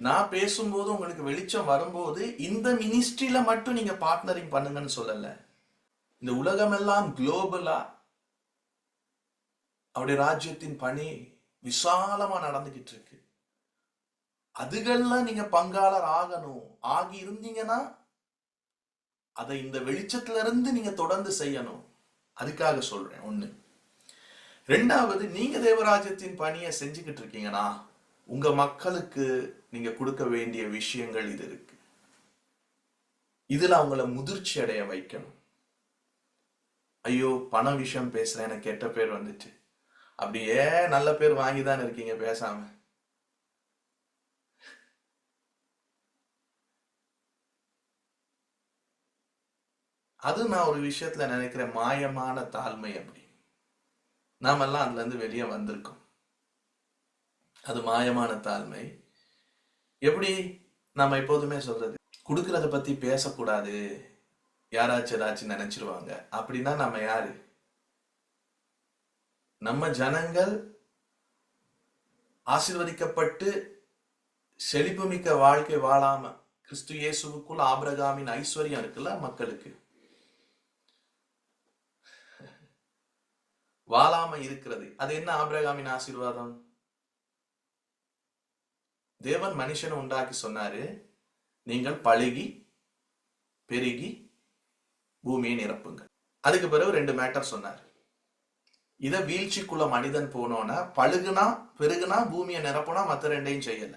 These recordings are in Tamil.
நான் பேசும்போது உங்களுக்கு வெளிச்சம் வரும்போது இந்த மினிஸ்ட்ரியில மட்டும் நீங்க பார்ட்னரிங் பண்ணுங்கன்னு சொல்லல. இந்த உலகமெல்லாம் குளோபலா அவருடைய ராஜ்யத்தின் பணி விசாலமா நடந்துகிட்டு இருக்கு. அதுகள்லாம் நீங்க பங்காளர் ஆகணும். ஆகி இருந்தீங்கன்னா அதை இந்த வெளிச்சத்துல இருந்து நீங்க தொடர்ந்து செய்யணும். அதுக்காக சொல்றேன். ஒண்ணு. ரெண்டாவது, நீங்க தேவராஜ்யத்தின் பணியை செஞ்சுக்கிட்டு இருக்கீங்கன்னா உங்க மக்களுக்கு நீங்க கொடுக்க வேண்டிய விஷயங்கள் இது இருக்கு. இதுல அவங்கள முதிர்ச்சி அடைய வைக்கணும். ஐயோ பண விஷயம் பேசுறேன், எனக்கு கெட்ட பேர் வந்துட்டு. அப்படியே நல்ல பேர் வாங்கிதான் இருக்கீங்க பேசாம. அது நான் ஒரு விஷயத்துல நினைக்கிறேன், மாயமான தாழ்மை. அப்படி நாமெல்லாம் அதுல இருந்து வெளியே வந்திருக்கோம். அது மாயமான தாழ்மை. எப்படி நம்ம எப்போதுமே சொல்றது, கொடுக்கறத பத்தி பேசக்கூடாது, யாராச்சும் ஏதாச்சும் நினைச்சிருவாங்க அப்படின்னா நம்ம யாரு? நம்ம ஜனங்கள் ஆசீர்வதிக்கப்பட்டு செழிப்புமிக்க வாழ்க்கை வாழாம கிறிஸ்து இயேசுவுக்குள் ஆபிரகாமின் ஐஸ்வர்யம் இருக்குல்ல, மக்களுக்கு வாழாம இருக்கிறது. அது என்ன ஆபிரகாமின் ஆசீர்வாதம்? தேவன் மனுஷனை உண்டாக்கி சொன்னாரு, நீங்கள் பழுகி பெருகி பூமியை நிரப்புங்க. அதுக்கு பிறகு 2 மேட்டர் சொன்னார். இத வீழ்ச்சிக்குள்ள மனிதன் போனோன்னா, பழுகுனா பெருகுனா பூமியை நிரப்புனா, மற்ற 2ஐயும் செய்யல.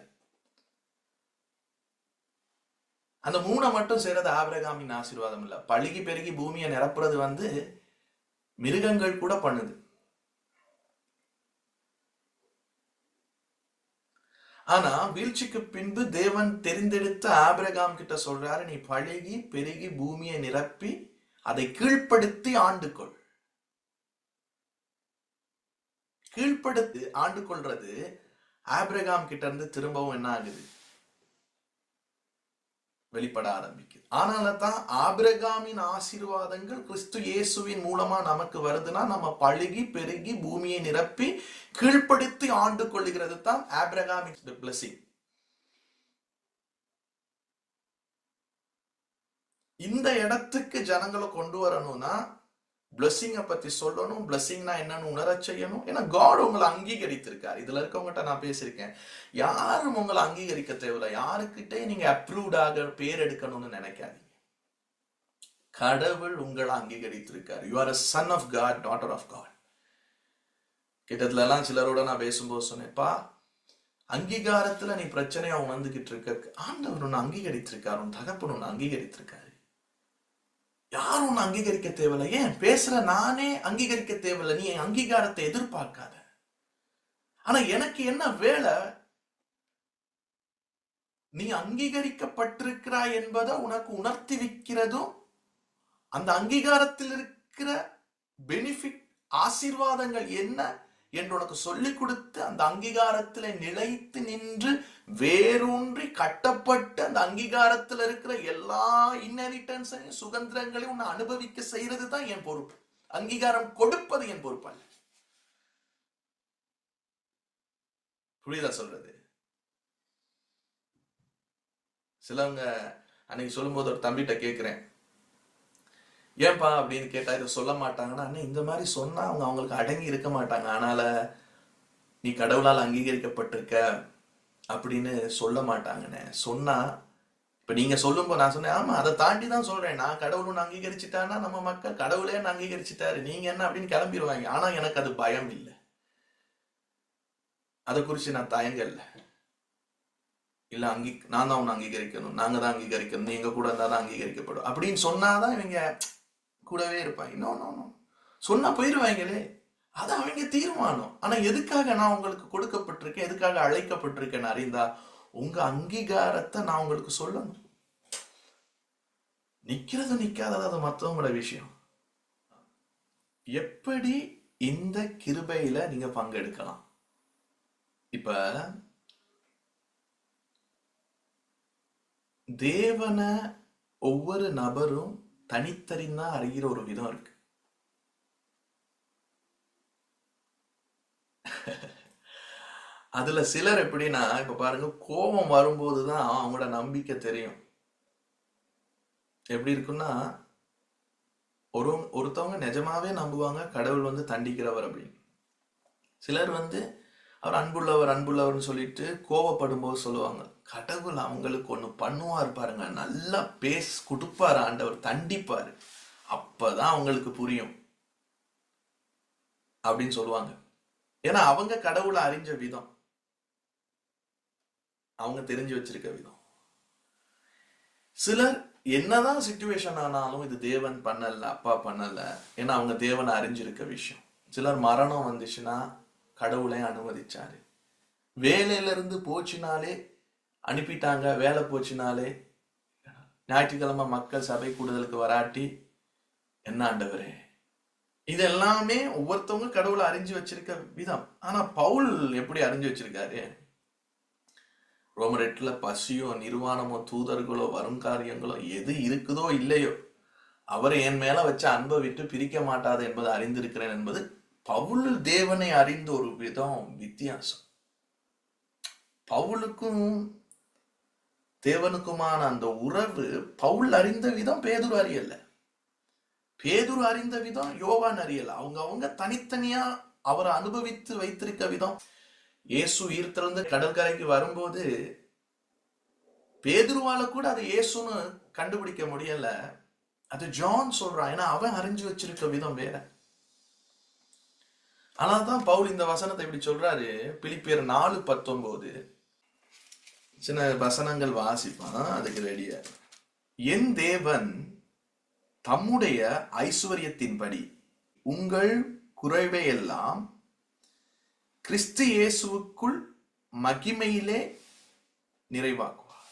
அந்த 3 மட்டும் செய்யறது ஆபிரகாமின் ஆசீர்வாதம் இல்ல. பழுகி பெருகி பூமியை நிரப்புறது மிருகங்கள் கூட பண்ணுது. ஆனா வீழ்ச்சிக்கு பின்பு தேவன் தெரிந்தெடுத்த ஆபிரகாம் கிட்ட சொல்றாரு, நீ பழுகி பெருகி பூமியை நிரப்பி அதை கீழ்ப்படுத்தி ஆண்டுகொள். கீழ்ப்படுத்தி ஆண்டு கொள்றது ஆபிரகாம் கிட்ட இருந்து திரும்பவும் என்ன ஆகுது? வெளிப்பட ஆரம்பிக்குது. ஆனால தான் ஆபிரகாமின் ஆசீர்வாதங்கள் கிறிஸ்து இயேசுவின் மூலமா நமக்கு வருதுன்னா, நம்ம பழுகி பெருகி பூமியை நிரப்பி கீழ்ப்படுத்தி ஆண்டு கொள்ளுகிறது தான் ஆபிரகாமின் பிளஸிங். இந்த இடத்துக்கு ஜனங்களை கொண்டு வரணும்னா பிளஸிங்கை பத்தி சொல்லணும். பிளஸிங்னா என்னன்னு உணர செய்யணும். ஏன்னா காட் உங்களை அங்கீகரித்திருக்காரு. இதுல இருக்கவங்ககிட்ட நான் பேசியிருக்கேன், யாரும் உங்களை அங்கீகரிக்க தேவையில்லை. யாருக்கிட்டே நீங்க அப்ரூவ்டாக பேர் எடுக்கணும்னு நினைக்காதீங்க. கடவுள் உங்களை அங்கீகரித்திருக்காரு. You are a son of God, daughter of God. கிட்டத்துல எல்லாம் சிலரோட நான் பேசும்போது சொன்னேன்ப்பா, அங்கீகாரத்துல நீ பிரச்சனையா உணர்ந்துகிட்டு இருக்க, ஆண்டவர் உன்னை அங்கீகரித்திருக்காரு, உன் தகப்பன் உன்னை அங்கீகரித்திருக்காரு. யாரும் உன்னை அங்கீகரிக்க தேவையில்லை. ஏன் பேசுற நானே அங்கீகரிக்க தேவையில்லை. நீ என் அங்கீகாரத்தை எதிர்பார்க்காத. ஆனா எனக்கு என்ன வேலை? நீ அங்கீகரிக்கப்பட்டிருக்கிறாய் என்பதை உனக்கு உணர்த்தி வைக்கிறதும், அந்த அங்கீகாரத்தில் இருக்கிற பெனிஃபிட் ஆசீர்வாதங்கள் என்ன என்று உனக்கு சொல்லிக் கொடுத்து அந்த அங்கீகாரத்தில் நிலைத்து நின்று வேரூன்றி கட்டப்பட்டு அந்த அங்கீகாரத்தில் இருக்கிற எல்லா இன்ஹெரிட்டன்ஸையும் சுதந்திரங்களையும் உன்னை அனுபவிக்க செய்யறது தான் என் பொறுப்பு. அங்கீகாரம் கொடுப்பது என் பொறுப்பு அல்ல. புரியுதா சொல்றது? சிலவங்க அன்னைக்கு சொல்லும்போது ஒரு தம்பிகிட்ட கேட்கிறேன், ஏன்பா அப்படின்னு கேட்டா இதை சொல்ல மாட்டாங்கன்னா, இந்த மாதிரி சொன்னா அவங்க அவங்களுக்கு அடங்கி இருக்க மாட்டாங்க. அதனால நீ கடவுளால் அங்கீகரிக்கப்பட்டிருக்க அப்படின்னு சொல்ல மாட்டாங்கன்னு சொன்னா, இப்ப நீங்க சொல்லும்போது நான் சொன்னேன், ஆமா அதை தாண்டி தான் சொல்றேன். நான் கடவுள் அங்கீகரிச்சுட்டான்னா நம்ம மக்கள் கடவுளே அங்கீகரிச்சுட்டாரு, நீங்க என்ன அப்படின்னு கிளம்பிடுவாங்க. ஆனா எனக்கு அது பயம் இல்லை, அதை குறிச்சு நான் தயங்கல. இல்ல நான் தான் உன்னை அங்கீகரிக்கணும், நாங்க தான் அங்கீகரிக்கணும், நீங்க கூட இருந்தா தான் அங்கீகரிக்கப்படும் அப்படின்னு சொன்னாதான் இவங்க கூடவே இருப்பாங்க. இன்னொன்னு சொன்னா போயிருவாங்களே, அது அவங்க தீர்மானம். ஆனா எதுக்காக நான் உங்களுக்கு கொடுக்கப்பட்டிருக்கேன், எதுக்காக அழைக்கப்பட்டிருக்கேன் அறிந்தா உங்க அங்கீகாரத்தை நான் உங்களுக்கு சொல்லணும். நிக்கிறது நிக்காதது அது மற்றவங்களோட விஷயம். எப்படி இந்த கிருபையில நீங்க பங்கெடுக்கலாம்? இப்ப தேவன ஒவ்வொரு நபரும் தனித்தறிந்தா அறிகிற ஒரு விதம் இருக்கு. அதுல சிலர் எப்படின்னா, இப்ப பாருங்க, கோபம் வரும்போதுதான் அவங்களோட நம்பிக்கை தெரியும். எப்படி இருக்குன்னா, ஒருத்தவங்க நிஜமாவே நம்புவாங்க கடவுள் வந்து தண்டிக்கிறவர் அப்படின்னு. சிலர் வந்து அவர் அன்புள்ளவர் அன்புள்ளவர்னு சொல்லிட்டு கோவப்படும் போது சொல்லுவாங்க, கடவுள் அவங்களுக்கு ஒண்ணு பண்ணுவார் பாருங்க, நல்லா கொடுப்பாரு ஆண்டவர், தண்டிப்பாரு, அப்பதான் அவங்களுக்கு புரியும் அப்படின்னு சொல்லுவாங்க. ஏன்னா அவங்க கடவுளை அறிஞ்ச விதம், அவங்க தெரிஞ்சு வச்சிருக்க விதம். சிலர் என்னதான் சிச்சுவேஷன் ஆனாலும் இது தேவன் பண்ணல, அப்பா பண்ணல, ஏன்னா அவங்க தேவனை அறிஞ்சிருக்க விஷயம். சிலர் மரணம் வந்துச்சுன்னா கடவுளை அனுமதிச்சாரு. வேலையில இருந்து போச்சுனாலே அனுப்பிட்டாங்க, வேலை போச்சுனாலே ஞாயிற்றுக்கிழமை மக்கள் சபை கூடுதலுக்கு வராட்டி என்ன ஆண்டவரே, இது எல்லாமே ஒவ்வொருத்தவங்க கடவுளை அறிஞ்சு வச்சிருக்க விதம். ஆனா பவுல் எப்படி அறிஞ்சு வச்சிருக்காரு? ரோமர் 8 பசியோ நிர்வாணமோ தூதர்களோ வரும் காரியங்களோ எது இருக்குதோ இல்லையோ அவரை என் மேல வச்ச அன்பை விட்டு பிரிக்க மாட்டாது என்பதை அறிந்திருக்கிறேன் என்பது பவுல் தேவனை அறிந்த ஒரு விதம், வித்தியாசம். பவுலுக்கும் தேவனுக்குமான அந்த உறவு பவுல் அறிந்த விதம் பேதுரு அறியல. பேதுரு அறிந்த விதம் யோவான் அறியல. அவங்க தனித்தனியா அவரை அனுபவித்து வைத்திருக்க விதம். இயேசு ஈர்த்திருந்து கடற்கரைக்கு வரும்போது பேதுருவால கூட அது இயேசுன்னு கண்டுபிடிக்க முடியல. அது ஜான் சொல்றான், ஏன்னா அவன் அறிஞ்சு வச்சிருக்க விதம் வேற. ஆனால்தான் பவுல் இந்த வசனத்தை இப்படி சொல்றாரு. பிலிப்பியர் 4:19 சின்ன வசனங்கள் வாசிப்பான், அதுக்கு ரெடியா. என் தேவன் தம்முடைய ஐஸ்வர்யத்தின்படி உங்கள் குறைவை எல்லாம் கிறிஸ்து இயேசுவுக்குள் மகிமையிலே நிறைவாக்குவார்.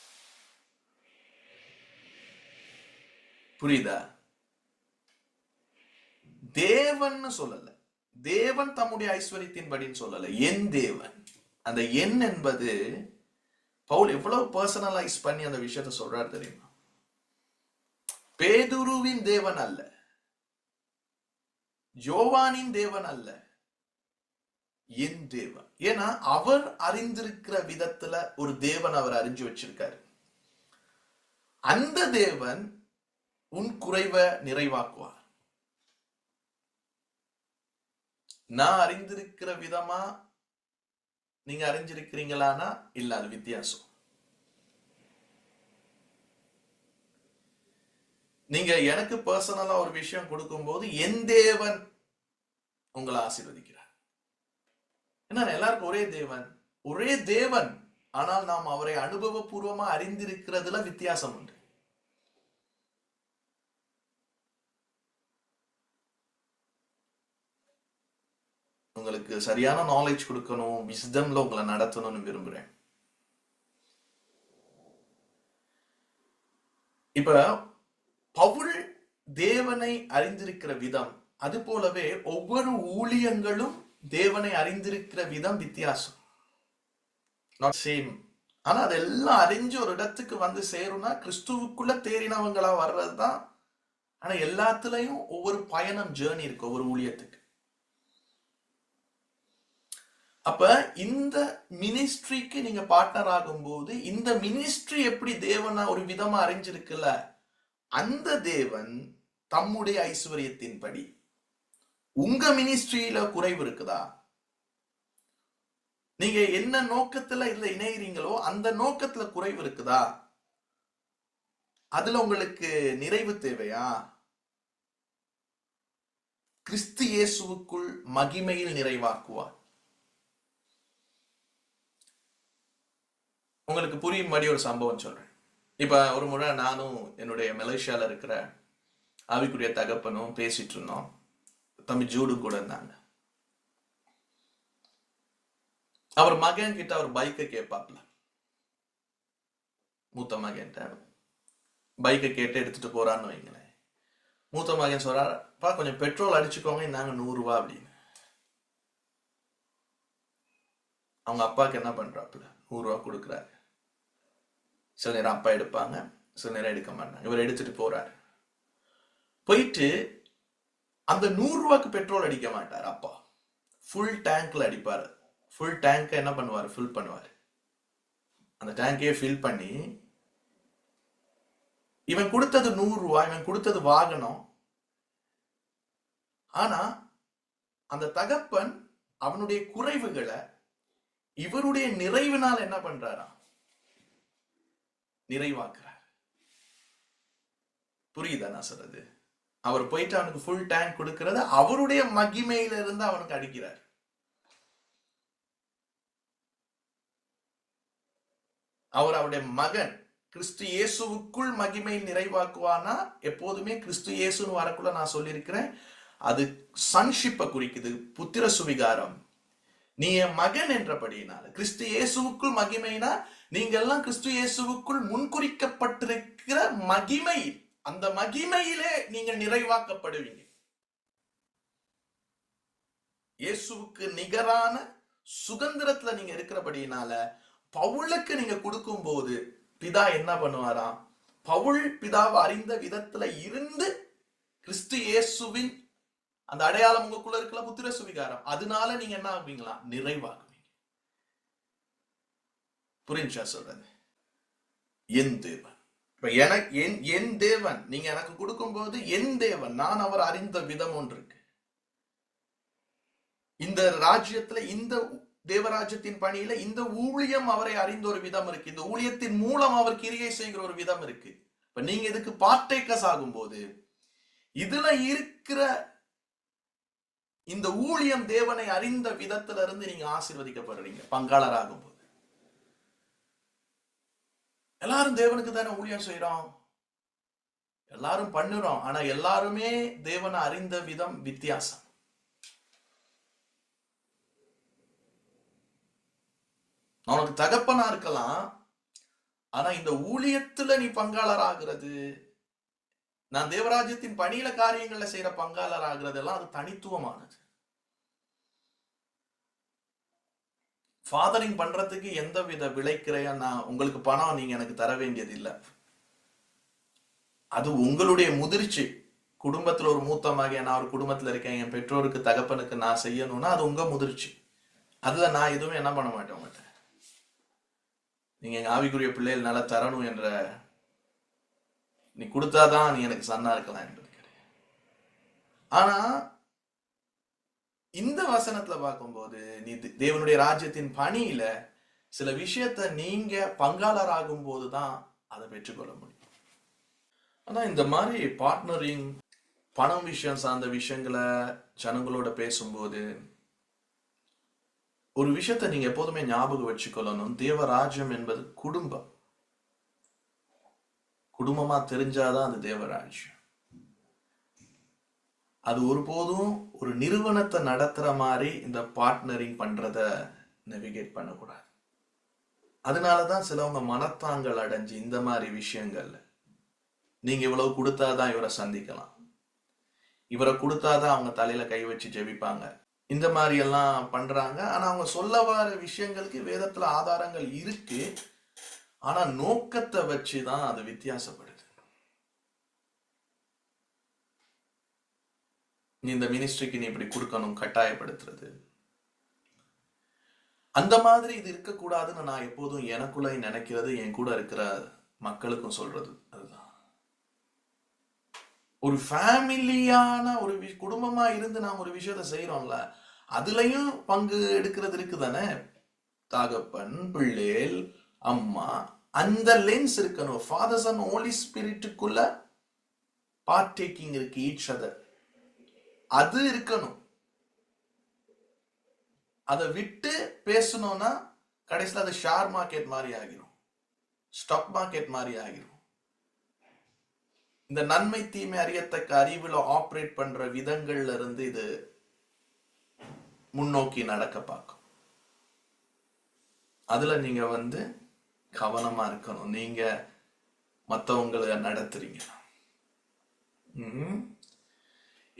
புரியுதா? தேவன் சொல்லல, தேவன் தம்முடைய ஐஸ்வர்யத்தின்படின்னு சொல்லல, என் தேவன். அந்த என் என்பது பவுல் எவ்வளவு பர்சனலைஸ் பண்ணி அந்த விஷயத்தை சொல்றாரு தெரியுமா? பேதுருவின் தேவன் அல்ல, யோவானின் தேவன் அல்ல, என் தேவன். ஏன்னா அவர் அறிந்திருக்கிற விதத்துல ஒரு தேவன் அவர் அறிஞ்சு வச்சிருக்காரு. அந்த தேவன் உன் குறைவை நிறைவாக்குவார். நான் அறிந்திருக்கிற விதமா நீங்க அறிஞ்சிருக்கிறீங்களானா இல்ல, அது வித்தியாசம். நீங்க எனக்கு பர்சனலா ஒரு விஷயம் கொடுக்கும் போது என் தேவன் உங்களை ஆசீர்வதிக்கிறார். ஏன்னா எல்லாருக்கும் ஒரே தேவன், ஆனால் நாம் அவரை அனுபவபூர்வமா அறிந்திருக்கிறதுல வித்தியாசம் உண்டு. உங்களுக்கு சரியான நாலேஜ் கொடுக்கணும், விஸ்டம்ல உங்களை நடத்தணும்னு விரும்புறேன். இப்ப பவுல் தேவனை அறிந்திருக்கிற விதம், அது போலவே ஒவ்வொரு ஊழியங்களும் தேவனை அறிந்திருக்கிற விதம் வித்தியாசம். Not same. ஆனா அதெல்லாம் அறிஞ்சு ஒரு இடத்துக்கு வந்து சேரும்னா கிறிஸ்துவுக்குள்ள தேறினவங்களா வர்றதுதான். ஆனா எல்லாத்துலயும் ஒவ்வொரு பயணம், ஜேர்னி இருக்கு ஒவ்வொரு ஊழியத்துக்கு. அப்ப இந்த மினிஸ்ட்ரிக்கு நீங்க பார்ட்னர் ஆகும்போது இந்த மினிஸ்ட்ரி எப்படி தேவனா ஒரு விதமா அறிஞ்சிருக்குல்ல, அந்த தேவன் தம்முடைய ஐஸ்வர்யத்தின்படி உங்க மினிஸ்ட்ரியில குறைவு இருக்குதா? நீங்க என்ன நோக்கத்துல இதுல இணைகிறீங்களோ அந்த நோக்கத்துல குறைவு இருக்குதா? அதுல உங்களுக்கு நிறைவு தேவையா? கிறிஸ்து இயேசுவுக்குள் மகிமையில் நிறைவாக்குவார். உங்களுக்கு புரியும்படி ஒரு சம்பவம் சொல்றேன். இப்ப ஒரு முறை நானும் என்னுடைய மலேசியால இருக்கிற ஆவிக்குரிய தகப்பனும் பேசிட்டு இருந்தோம். தம்பி ஜூடு கூட இருந்தாங்க. அவர் மகன் கிட்ட அவர் பைக்கை கேட்பாப்ல. மூத்த மகன் பைக்கை கேட்டு எடுத்துட்டு போறான்னு வைங்களேன். மூத்த மகன் சொல்றாருப்பா, கொஞ்சம் பெட்ரோல் அடிச்சுக்கோங்க, நாங்க 100 ரூபா அப்படின்னு. அவங்க அப்பாவுக்கு என்ன பண்றாப்புல, 100 ரூபா கொடுக்குறாரு. சில நேரம் அப்பா எடுப்பாங்க, சில நேரம் எடுக்க மாட்டாங்க. இவர் எடுத்துட்டு போறாரு. போயிட்டு அந்த 100 ரூபாய்க்கு பெட்ரோல் அடிக்க மாட்டார் அப்பா, ஃபுல் டேங்க்ல அடிப்பாரு. ஃபுல் டேங்கை என்ன பண்ணுவார்? ஃபில் பண்ணுவார். அந்த டேங்கையே ஃபில் பண்ணி, இவன் கொடுத்தது 100 ரூபாய், இவன் கொடுத்தது வாகனம். ஆனா அந்த தகப்பன் அவனுடைய குறைவுகளை இவருடைய நிறைவினால் என்ன பண்றாரா? நிறைவாக்குறார். புரியுதா நான் சொல்றது? அவர் போயிட்டு அவனுக்கு ஃபுல் டேங்க் கொடுக்கிறது அவருடைய மகிமையில இருந்து அவனுக்கு அடிக்கிறார். அவர் அவருடைய மகன் கிறிஸ்து இயேசுவுக்குள் மகிமையில் நிறைவாக்குவானா? எப்போதுமே கிறிஸ்து இயேசுன்னு வரக்குள்ள நான் சொல்லியிருக்கிறேன், அது சன்ஷிப்பை குறிக்குது, புத்திர சுவிகாரம். நீ என் மகன் என்றபடியினால கிறிஸ்து இயேசுவுக்குள் மகிமைனா, நீங்க எல்லாம் கிறிஸ்து இயேசுவுக்குள் முன்குறிக்கப்பட்டிருக்கிற மகிமை, அந்த மகிமையிலே நீங்க நிறைவாக்கப்படுவீங்க. இயேசுவுக்கு நிகரான சுதந்திரத்துல நீங்க இருக்கிறபடியினால பவுலுக்கு நீங்க கொடுக்கும் போது பிதா என்ன பண்ணுவாராம்? பவுல் பிதாவை அறிந்த விதத்துல இருந்து கிறிஸ்து இயேசுவின் அந்த அடையாளம் உங்களுக்குள்ள இருக்கல, புத்திர சுவிகாரம், அதனால நீங்க என்ன ஆகுவீங்களா? நிறைவாகுவீங்க. புரிஞ்சா சொல்றது? என் தேவன், இப்ப எனக்கு என் தேவன் நீங்க எனக்கு கொடுக்கும் போது என் தேவன், நான் அவர் அறிந்த விதம் ஒன்று இருக்கு. இந்த ராஜ்யத்துல, இந்த தேவராஜ்யத்தின் பணியில இந்த ஊழியம் அவரை அறிந்த ஒரு விதம் இருக்கு. இந்த ஊழியத்தின் மூலம் அவர் கிரியை செய்கிற ஒரு விதம் இருக்கு. இப்ப நீங்க இதுக்கு பார்ட்டேக்கர்ஸ் ஆகும் போது இதுல இருக்கிற இந்த ஊழியம் தேவனை அறிந்த விதத்துல இருந்து நீங்க ஆசீர்வதிக்கப்படுறீங்க பங்காளர் ஆகும் போது. எல்லாரும் தேவனுக்கு தானே ஊழியம் செய்யறோம், எல்லாரும் பண்ணுறோம். ஆனா எல்லாருமே தேவனை அறிந்த விதம் வித்தியாசம். உனக்கு தகப்பனா இருக்கலாம், ஆனா இந்த ஊழியத்துல நீ பங்காளர் ஆகிறது, நான் தேவராஜ்யத்தின் பணியில காரியங்கள்ல செய்யற பங்காளர் ஆகிறது எல்லாம் அது தனித்துவமானது. ஃபாதரிங் பண்றதுக்கு எந்த வித விளைக்கிறையா நான் உங்களுக்கு பணம் நீங்க எனக்கு தர வேண்டியது இல்லை. அது உங்களுடைய முதிர்ச்சி. குடும்பத்துல ஒரு மூத்த மகன், நான் ஒரு குடும்பத்துல இருக்கேன், என் பெற்றோருக்கு தகப்பனுக்கு நான் செய்யணும்னா அது உங்க முதிர்ச்சி. அதுல நான் எதுவும் என்ன பண்ண மாட்டேன். உங்கள்கிட்ட நீங்க எங்க ஆவிக்குரிய பிள்ளைகள் நல்லா தரணும் என்ற நீ கொடுத்தாதான் நீ எனக்கு சன்னா இருக்கலாம் என்பது கிடையாது. ஆனா இந்த வசனத்துல பார்க்கும்போது நீ தேவனுடைய ராஜ்யத்தின் பணியில சில விஷயத்த நீங்க பங்காளர் ஆகும் போதுதான் அதை பெற்றுக்கொள்ள முடியும். ஆனா இந்த மாதிரி பார்ட்னரிங், பணம் விஷயம் சார்ந்த விஷயங்களை ஜனங்களோட பேசும்போது ஒரு விஷயத்த நீங்க எப்போதுமே ஞாபகம் வச்சுக்கொள்ளணும். தேவராஜ்யம் என்பது குடும்பம். குடும்பமா தெரிஞ்சாதான் அது தேவராஜ்யம். அது ஒருபோதும் ஒரு நிறுவனத்தை நடத்துற மாதிரி இந்த பார்ட்னரிங் பண்றத நேவிகேட் பண்ணக்கூடாது. அதனாலதான் சிலவங்க மனத்தாங்கள் அடைஞ்சு இந்த மாதிரி விஷயங்கள்ல நீங்க இவ்வளவு கொடுத்தாதான் இவரை சந்திக்கலாம், இவரை கொடுத்தாதான் அவங்க தலையில கை வச்சு ஜெபிப்பாங்க, இந்த மாதிரி எல்லாம் பண்றாங்க. ஆனா அவங்க சொல்ல வர விஷயங்களுக்கு வேதத்துல ஆதாரங்கள் இருக்கு, ஆனா நோக்கத்தை வச்சுதான் அது வித்தியாசப்படுது. நீ இந்த மினிஸ்ட்ரிக்கு நீ இப்படி கொடுக்கணும் கட்டாயப்படுத்துறது, அந்த மாதிரி இது இருக்கக்கூடாதுன்னு நான் எப்போதும் எனக்குள்ள நினைக்கிறது, என் கூட இருக்கிற மக்களுக்கும் சொல்றது அதுதான். ஒரு ஃபேமிலியான ஒரு குடும்பமா இருந்து நாம் ஒரு விஷயத்த செய்யறோம்ல, அதுலயும் பங்கு எடுக்கிறது இருக்கு தானே. தகப்பன், பிள்ளைகள், அம்மா, அந்த லென்ஸ் இருக்கணும். ஃபாதர் சன் ஹோலி ஸ்பிரிட்டுக்குள்ள பார்ட்டேக்கிங் இருக்கு, ஈச் அதர், அது இருக்கணும். அதை விட்டு பேசணும்னா கடைசியில் அது ஷேர் மார்க்கெட் மாதிரி ஆகிரும், ஸ்டாக் மார்க்கெட் மாதிரி ஆகிரும். இந்த நன்மை தீமை அறியத்தக்க அறிவுல ஆப்ரேட் பண்ற விதங்கள்ல இருந்து இது முன்னோக்கி நடக்க பார்க்கும். அதுல நீங்க கவனமா இருக்கணும். நீங்க மற்றவங்களை நடத்துறீங்க.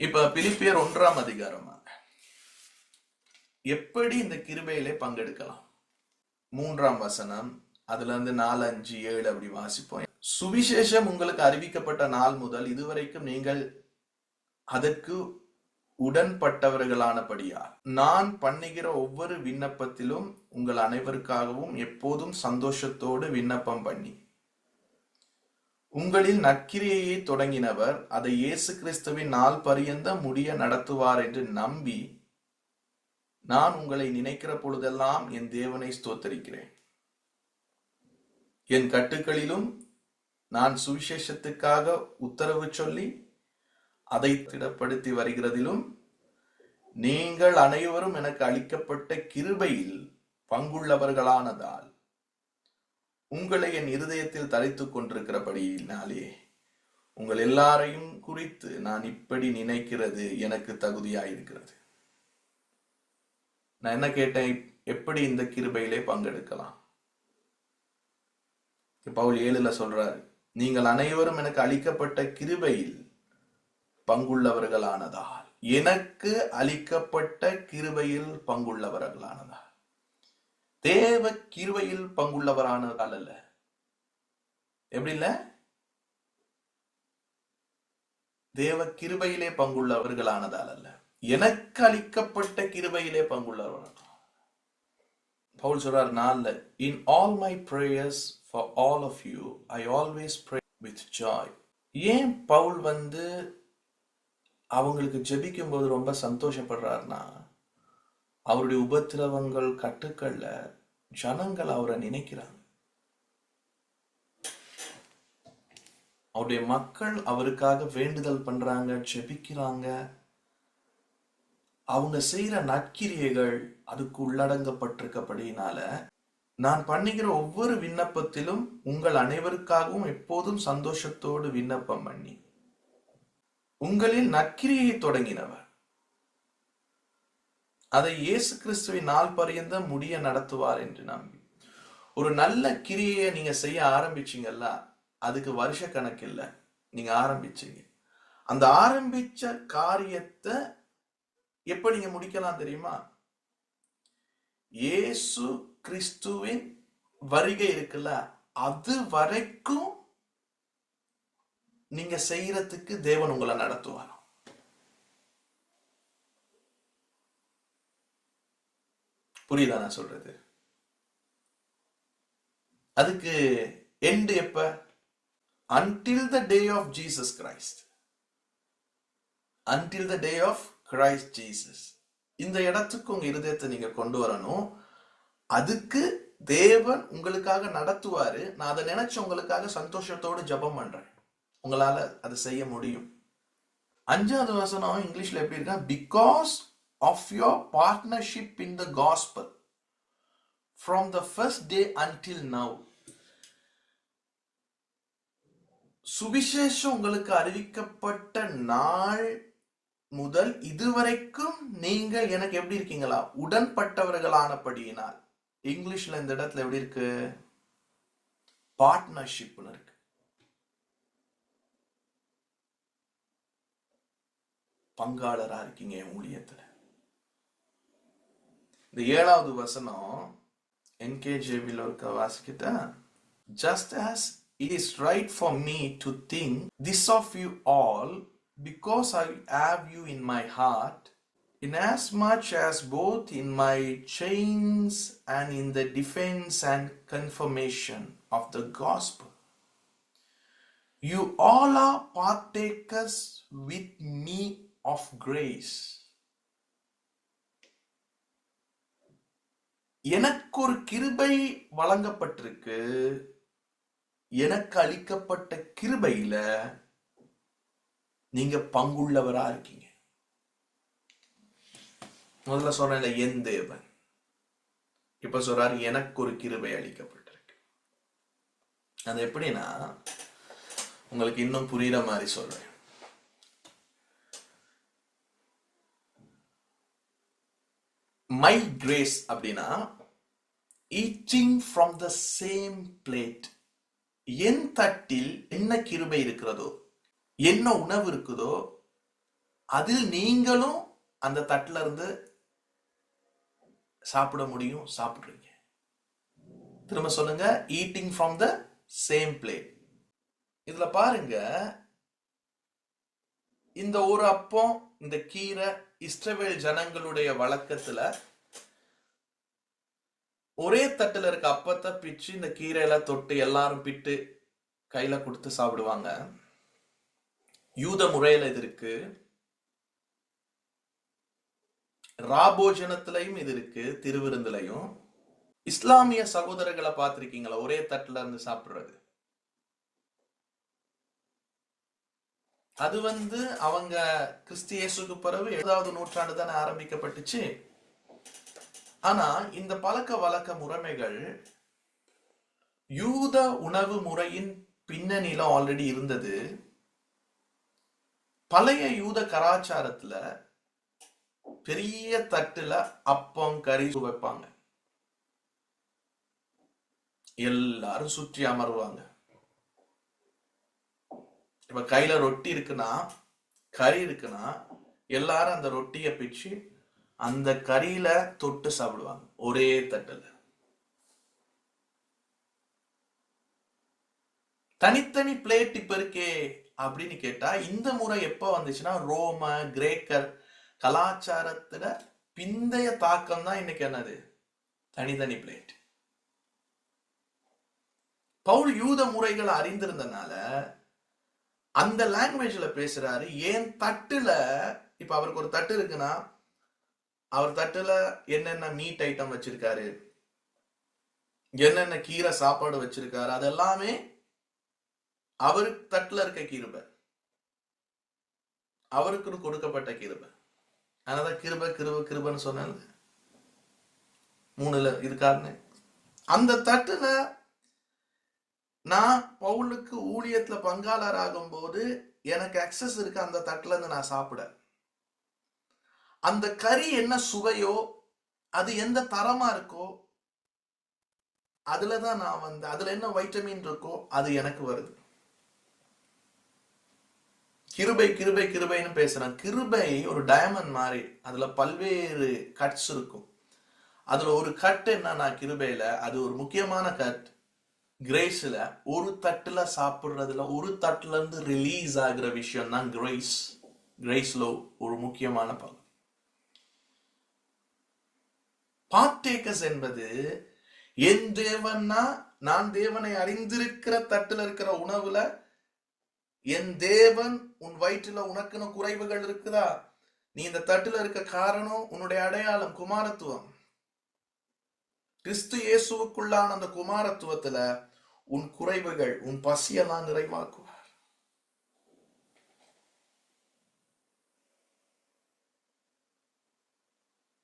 இப்ப பிலிப்பியர் 1ஆம் அதிகாரமா எப்படி இந்த கிருபையிலே பங்கெடுக்கலாம், 3ஆம் வசனம், அதுல இருந்து 4, 5, 7 அப்படி வாசிப்போம். சுவிசேஷம் உங்களுக்கு அறிவிக்கப்பட்ட நாள் முதல் இதுவரைக்கும் நீங்கள் அதற்கு உடன்பட்டவர்களானபடியால் நான் பண்ணுகிற ஒவ்வொரு விண்ணப்பத்திலும் உங்கள் அனைவருக்காகவும் எப்போதும் சந்தோஷத்தோடு விண்ணப்பம் பண்ணி உங்களில் நற்கிரியையை தொடங்கினவர் அதை இயேசு கிறிஸ்துவின் நாள் பரியந்த முடிய நடத்துவார் என்று நம்பி நான் உங்களை நினைக்கிற பொழுதெல்லாம் என் தேவனை ஸ்தோத்தரிக்கிறேன். என் கட்டுக்களிலும் நான் சுவிசேஷத்துக்காக உத்தரவு சொல்லி அதை திடப்படுத்தி வருகிறதிலும் நீங்கள் அனைவரும் எனக்கு அளிக்கப்பட்ட கிருபையில் பங்குள்ளவர்களானதால் உங்களை என் இருதயத்தில் தரித்துக் கொண்டிருக்கிறபடியினாலே உங்கள் எல்லாரையும் குறித்து நான் இப்படி நினைக்கிறது எனக்கு தகுதியாயிருக்கிறது. நான் என்ன கேட்டேன், எப்படி இந்த கிருபையிலே பங்கெடுக்கலாம்? பவுல் 7 சொல்றாரு, நீங்கள் அனைவரும் எனக்கு அளிக்கப்பட்ட கிருபையில் பங்குள்ளவர்களானதால், எனக்கு அளிக்கப்பட்ட கிருபையில் பங்குள்ளவர்களானதால், தேவ கிருபையில் பங்குள்ளவரானதால் அல்ல. எப்படி இல்ல? தேவ கிருபையிலே பங்குள்ளவர்களானதால் அல்ல, எனக்கு அளிக்கப்பட்ட கிருபையிலே பங்குள்ளவர்கள். பவுல் சொல்றார் 4, in all my prayers for all of you I always pray with joy. ஏன் பவுல் அவங்களுக்கு ஜெபிக்கும் போது ரொம்ப சந்தோஷப்படுறாருன்னா, அவருடைய உபத்திரவங்கள் கட்டுக்கள்ல ஜனங்கள் அவரை நினைக்கிறாங்க. அவருடைய மக்கள் அவருக்காக வேண்டுதல் பண்றாங்க, ஜெபிக்கிறாங்க. அவங்க செய்யற நற்கிரியைகள் அதுக்கு உள்ளடங்கப்பட்டிருக்கப்படினால, நான் பண்ணுகிற ஒவ்வொரு விண்ணப்பத்திலும் உங்கள் அனைவருக்காகவும் எப்போதும் சந்தோஷத்தோடு விண்ணப்பம் பண்ணி உங்களில் நற்கிரியை தொடங்கினவர் அதை இயேசு கிறிஸ்துவின் நாள் பரியந்த முடிய நடத்துவார் என்று நம்பி. ஒரு நல்ல கிரியையை நீங்க செய்ய ஆரம்பிச்சீங்கல்ல, அதுக்கு வருஷ கணக்கில்ல, நீங்க ஆரம்பிச்சீங்க. அந்த ஆரம்பிச்ச காரியத்தை எப்ப நீங்க முடிக்கலாம் தெரியுமா? இயேசு கிறிஸ்துவின் வருகை இருக்குல்ல, அது வரைக்கும் நீங்க செய்யறதுக்கு தேவன் உங்களை நடத்துவார். புரியுதா நான் சொல்றது? அதுக்கு எண்ட் எப்ப? until the day of Jesus Christ. until the day of Christ Jesus. இந்த இடத்துக்கு உங்க இருதயத்தை நீங்க கொண்டு வரணும். அதுக்கு தேவன் உங்களுக்காக நடத்துவாரு. நான் அதை நினைச்சு உங்களுக்காக சந்தோஷத்தோடு ஜெபம் பண்றேன். உங்களால அதை செய்ய முடியும். 5வது வசனம் இங்கிலீஷ்ல எப்படி இருக்கா? because of your partnership in the gospel from the first day until now. சுவிசேஷம் உங்களுக்கு அறிவிக்கப்பட்ட நாள் முதல் இதுவரைக்கும் நீங்கள் எனக்கு எப்படி இருக்கீங்களா? உடன்பட்டவர்களானபடியினால். இங்கிலீஷ்ல இந்த இடத்துல எப்படி இருக்கு? பார்ட்னர்ஷிப்னு இருக்கு. பங்காளரா இருக்கீங்க ஊழியத்துல. இந்த 7வது வசனம் NKJV இருக்க வாசிக்கிட்ட, just as it is right for me to think this of you all, because I have you in my heart, inasmuch as both in my chains and in the defense and confirmation of the gospel, you all are partakers with me of grace. எனக்கு ஒரு கிருபை வழங்கப்பட்டிருக்கு. எனக்கு அளிக்கப்பட்ட கிருபையில நீங்க பங்குள்ளவரா இருக்கீங்க. முதல்ல சொன்ன என் தேவன், இப்ப சொல்றாரு எனக்கு ஒரு கிருபை அளிக்கப்பட்டிருக்கு. அது எப்படின்னா, உங்களுக்கு இன்னும் புரியுற மாதிரி சொல்றேன். மை கிரேஸ் அப்படின்னா eating from the same plate. என் தட்டில் என்ன கிருபை இருக்கிறதோ, என்ன உணவு இருக்குதோ, அதில் நீங்களும் அந்த தட்டில இருந்து சாப்பிட முடியும். சாப்பிடுறீங்க. திரும்ப சொல்லுங்க, eating from the same plate. இதுல பாருங்க, இந்த ஒரு அப்பம் இந்த கீரை இஸ்ரவேல் ஜனங்களுடைய வழக்கத்துல ஒரே தட்டுல இருக்க அப்பத்தை பிச்சு இந்த கீரையில தொட்டு எல்லாரும் பிட்டு கையில கொடுத்து சாப்பிடுவாங்க. யூத முறையில இது இருக்கு, ராபோஜனத்திலையும் இது இருக்கு, திருவிருந்துலையும். இஸ்லாமிய சகோதரர்களை பார்த்திருக்கீங்களா ஒரே தட்டுல இருந்து சாப்பிடுறது? அது அவங்க கிறிஸ்தியேசுக்கு பிறகு 7வது நூற்றாண்டு தானே ஆரம்பிக்கப்பட்டுச்சு. ஆனா இந்த பழக்க வழக்க முறைமைகள் யூத உணவு முறையின் பின்னணியில ஆல்ரெடி இருந்தது. பழைய யூத கலாச்சாரத்துல பெரிய தட்டுல அப்பம் கறி வைப்பாங்க, எல்லாரும் சுற்றி அமர்வாங்க. இப்ப கையில ரொட்டி இருக்குன்னா, கறி இருக்குன்னா, எல்லாரும் அந்த ரொட்டியை பிச்சு அந்த கறியில தொட்டு சாப்பிடுவாங்க ஒரே தட்டுல. தனித்தனி பிளேட் இப்ப இருக்கே அப்படின்னு கேட்டா, இந்த முறை எப்ப வந்துச்சுன்னா ரோம கிரேக்கர் கலாச்சாரத்துல பிந்தைய தாக்கம் தான் இன்னைக்கு என்னது தனித்தனி பிளேட். பவுல் யூத முறைகளை அறிந்திருந்தனால அந்த லாங்குவேஜ்ல பேசுறாரு. ஏன் தட்டுல, இப்ப அவருக்கு ஒரு தட்டு இருக்குன்னா அவர் தட்டுல என்னென்ன மீட் ஐட்டம் வச்சிருக்காரு, என்னென்ன கீரை சாப்பாடு வச்சிருக்காரு, அதெல்லாமே அவருக்கு தட்டுல இருக்க கிருபை, அவருக்கு கொடுக்கப்பட்ட கிருபை. அதனால கிருபை கிருபை கிருபைன்னு சொன்னேன் 3ல இருக்காருன்னு. அந்த தட்டுல நான் பவுலுக்கு ஊழியத்துல பங்காளர் ஆகும் போது எனக்கு அக்சஸ் இருக்கு. அந்த தட்டுல இருந்து நான் சாப்பிட, அந்த கறி என்ன சுவையோ, அது எந்த தரமா இருக்கோ, அதுலதான் நான் அதுல என்ன வைட்டமின் இருக்கோ அது எனக்கு வருது. கிருபை கிருபை கிருபைன்னு பேசுறேன். கிருபை ஒரு டயமண்ட் மாதிரி, அதுல பல்வேறு கட்ஸ் இருக்கும். அதுல ஒரு கட் என்னன்னா கிருபையில அது ஒரு முக்கியமான கட். கிரேஸ்ல ஒரு தட்டுல சாப்பிடுறதுல ஒரு தட்டுல இருந்து ரிலீஸ் ஆகிற விஷயம் தான் கிரேஸ். கிரேஸ்ல ஒரு முக்கியமான பங்கு. பார்ட்டேக்கர்ஸ் என்பது என் தேவன்னா, நான் தேவனை அறிந்திருக்கிற தட்டுல இருக்கிற உணவுல என் தேவன் உன் வயிற்றுல உனக்குன்னு குறைவுகள் இருக்குதா, நீ இந்த தட்டுல இருக்க காரணம் உன்னுடைய அடையாளம் குமாரத்துவம். கிறிஸ்து இயேசுவுக்குள்ளான அந்த குமாரத்துவத்துல உன் குறைவுகள் உன் பசியெல்லாம் நிறைவாக்குவார்.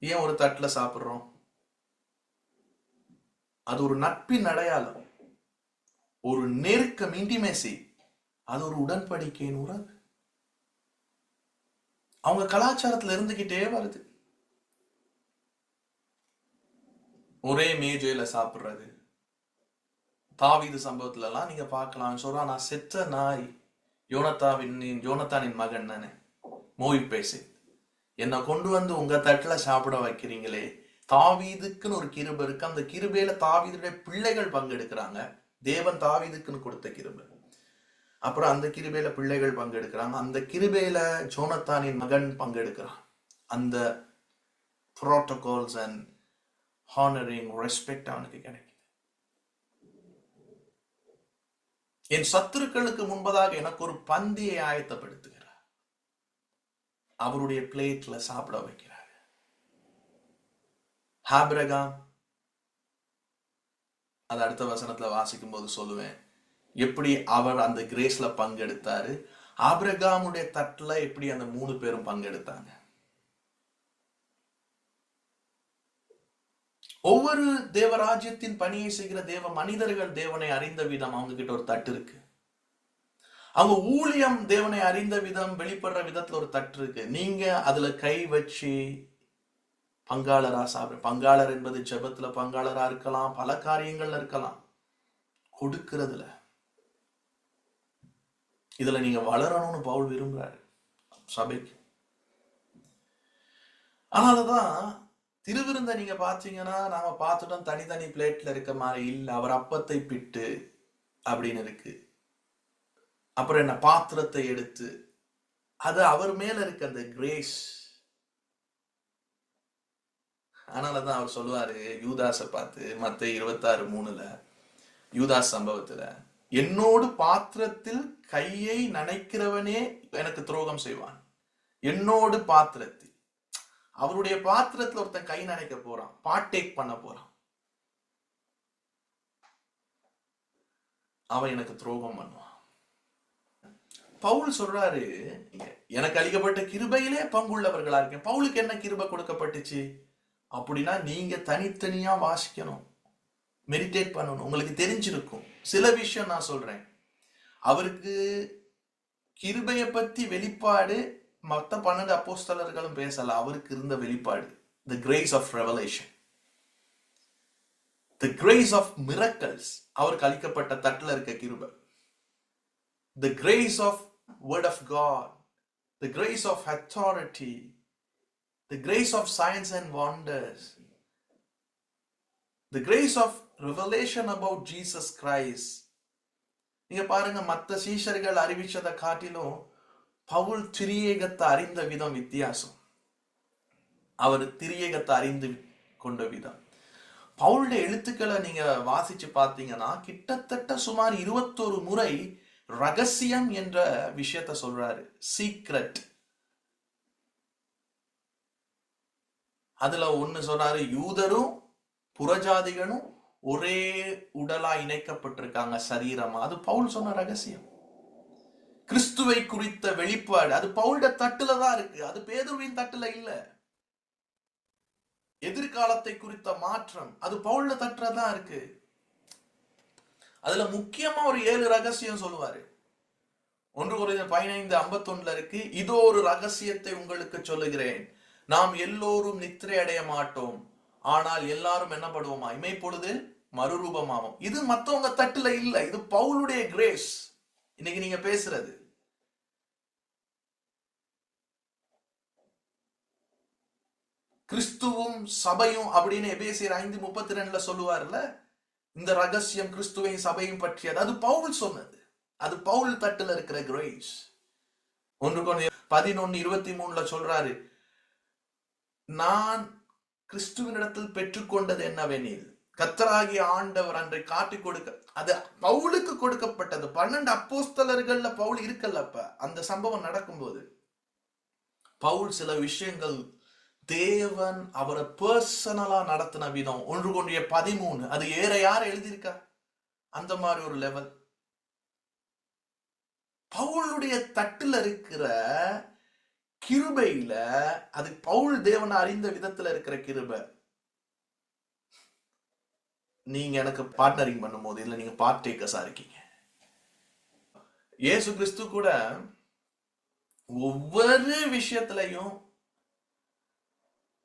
ஏன் ஒரு தட்டுல சாப்பிடுறோம்? அது ஒரு நட்பின் அடையாளம், ஒரு நெருக்கம், இன்டிமேசி. அது ஒரு உடன்படிக்கையின் உறவு. அவங்க கலாச்சாரத்துல இருந்துகிட்டே வருது. ஒரே மேஜையில சாப்பிடுறது. தாவீது சம்பவத்துல எல்லாம் நீங்க பார்க்கலாம். சொல்றா, நான் செத்த நாய், யோனத்தானின் மகன் நானே, மோய் பேசி என்னை கொண்டு வந்து உங்க தட்டுல சாப்பிட வைக்கிறீங்களே. தாவீதுக்குன்னு ஒரு கிருபை இருக்கு. அந்த கிருபையில தாவீதுடைய பிள்ளைகள் பங்கெடுக்கிறாங்க. தேவன் தாவீதுக்குன்னு கொடுத்த கிருபை. அப்புறம் அந்த கிருபையில பிள்ளைகள் பங்கெடுக்கிறாங்க. அந்த கிருபையில ஜோனத்தானின் மகன் பங்கெடுக்கிறான். அந்த புரோட்டோகால்ஸ் அண்ட் ஹானரிங் ரெஸ்பெக்ட் அவனுக்கு கிடைக்குது. என் சத்துருக்களுக்கு முன்பதாக எனக்கு ஒரு பந்தியை ஆயத்தப்படுத்துகிறார். அவருடைய பிளேட்ல சாப்பிட வைக்கிறார். ஆபிரகாம், அது அடுத்த வசனத்துல வாசிக்கும் போது சொல்லுவேன் எப்படி அவர் அந்த கிரேஸ்ல பங்கெடுத்தாரு. ஆபிரகாமுடைய தட்டுல எப்படி அந்த 3 பேரும் பங்கெடுத்தாங்க. ஒவ்வொரு தேவராஜ்யத்தின் பணியை செய்கிற தேவ மனிதர்கள் தேவனை அறிந்த விதம் அவங்க கிட்ட ஒரு தட்டு இருக்கு. அவங்க ஊழியம் தேவனை அறிந்த விதம், வெளிப்படுற விதத்துல ஒரு தட்டு இருக்கு. நீங்க அதுல கை வச்சு பங்காளரா சாப்பிட, பங்காளர் என்பது ஜெபத்துல பங்காளரா இருக்கலாம், பல காரியங்கள்ல இருக்கலாம். கொடுக்கிறதுல இதுல நீங்க வளரணும்னு பவுல் விரும்புறாரு சபைக்கு. அதனாலதான் திருவிருந்த நீங்க பாத்தீங்கன்னா நாம பார்த்துட்டோம் தனித்தனி பிளேட்ல இருக்க மாதிரி இல்ல, அவர் அப்பத்தை பிட்டு அப்படின்னு இருக்கு. அப்புறம் என்ன, பாத்திரத்தை எடுத்து அது அவர் மேல இருக்க அந்த கிரேஸ். அதனாலதான் அவர் சொல்லுவாரு யூதாஸை பார்த்து மத்தேயு 26:3 யூதாஸ் சம்பவத்துல, என்னோடு பாத்திரத்தில் கையை நனைக்கிறவனே எனக்கு துரோகம் செய்வான். என்னோடு பாத்திரத்தில், அவருடைய பாத்திரத்துல ஒருத்தன் கை நனைக்க போறான், பார்ட்டேக் பண்ண போறான், அவன் எனக்கு துரோகம் பண்ணுவான். பவுல் சொல்றாரு, எனக்கு அளிக்கப்பட்ட கிருபையிலே பங்குள்ளவர்களா இருக்கேன். பவுலுக்கு என்ன கிருபை கொடுக்கப்பட்டுச்சு அப்படின்னா, நீங்க தனித்தனியா வாசிக்கணும், மெடிடேட் பண்ணணும். உங்களுக்கு தெரிஞ்சிருக்கும் சில விஷயம். நான் சொல்றேன், அவருக்கு கிருபையை பத்தி வெளிப்பாடு மற்ற 12 அப்போஸ்தலர்களும் பேசல. அவருக்கு இருந்த வெளிப்பாடு the grace of revelation, the grace of miracles. அவருக்கு அளிக்கப்பட்ட தட்டுல இருக்க கிருபை, the grace of word of God, the grace of authority, the grace of signs and wonders, the grace of revelation about Jesus Christ. நீங்க பாருங்க, மற்ற சீஷர்கள் அறிவிச்சதை காட்டிலும் பவுல் திரியேகத்தை அறிந்த விதம் வித்தியாசம். அவர் திரியேகத்தை அறிந்து கொண்ட விதம். பவுலுடைய எழுத்துக்களை நீங்க வாசிச்சு பார்த்தீங்கன்னா, கிட்டத்தட்ட சுமார் 21 முறை ரகசியம் என்ற விஷயத்த சொல்றாரு, சீக்ரெட். அதுல ஒண்ணு சொல்றாரு, யூதரும் புறஜாதிகளும் ஒரே உடலா இணைக்கப்பட்டிருக்காங்க சரீரமா. அது பவுல் சொன்ன ரகசியம். கிறிஸ்துவை குறித்த வெளிப்பாடு அது பவுல்ட தட்டுல தான் இருக்கு, அது பேதுருவின் தட்டுல இல்ல. எதிர்காலத்தை குறித்த மாற்றம் அது பவுல்ட தட்டுல தான் இருக்கு. அதுல முக்கியமா ஒரு 7 ரகசியம் சொல்லுவாரு. 1 கொரிந்தியர் 15:51 இருக்கு, இதோ ஒரு ரகசியத்தை உங்களுக்கு சொல்லுகிறேன், நாம் எல்லோரும் நித்திரை அடைய மாட்டோம், ஆனால் எல்லாரும் என்ன படுவோமா, இமைப்பொழுது மறுரூபமாவோம். இது மத்தவங்க தட்டுல இல்ல, இது பவுலுடைய கிரேஸ். இன்னைக்கு நீங்க பேசுறது கிறிஸ்துவும் சபையும் அப்படின்னு எபேசியர் 5:32 சொல்லுவார்ல, இந்த ரகசியம் கிறிஸ்துவையும் சபையும் பற்றியது. அது பவுல் சொன்னது, அது பவுல் தட்டுல இருக்கிற கிரேஸ். 1 கொரிந்தியர் 11:23 சொல்றாரு, நான் கிறிஸ்துவினிடத்தில் பெற்றுக்கொண்டது என்னவெனில், கர்த்தராகிய ஆண்டவர் அன்றை காட்டிக் கொடுக்க, அது பவுலுக்கு கொடுக்கப்பட்டது. 12 அப்போஸ்தலர்கள்ல பவுல் இருக்கல்லப்ப. அந்த சம்பவம் நடக்கும்போது பவுல் சில விஷயங்கள், தேவன் அவரை பர்சனலா நடத்தின விதம். 1 கொரிந்தியர் 13, அது ஏற யார் எழுதியிருக்கா, அந்த மாதிரி ஒரு லெவல். பவுலுடைய தட்டுல இருக்கிற கிருபையில, அது பவுல் தேவனை அறிந்த விதத்துல இருக்கிற கிருபை. நீங்க எனக்கு பார்ட்னரிங் பண்ணும்போது இல்ல, நீங்க பார்ட்டேக்கர்ஸா இருக்கீங்க. இயேசு கிறிஸ்து கூட ஒவ்வொரு விஷயத்திலையும்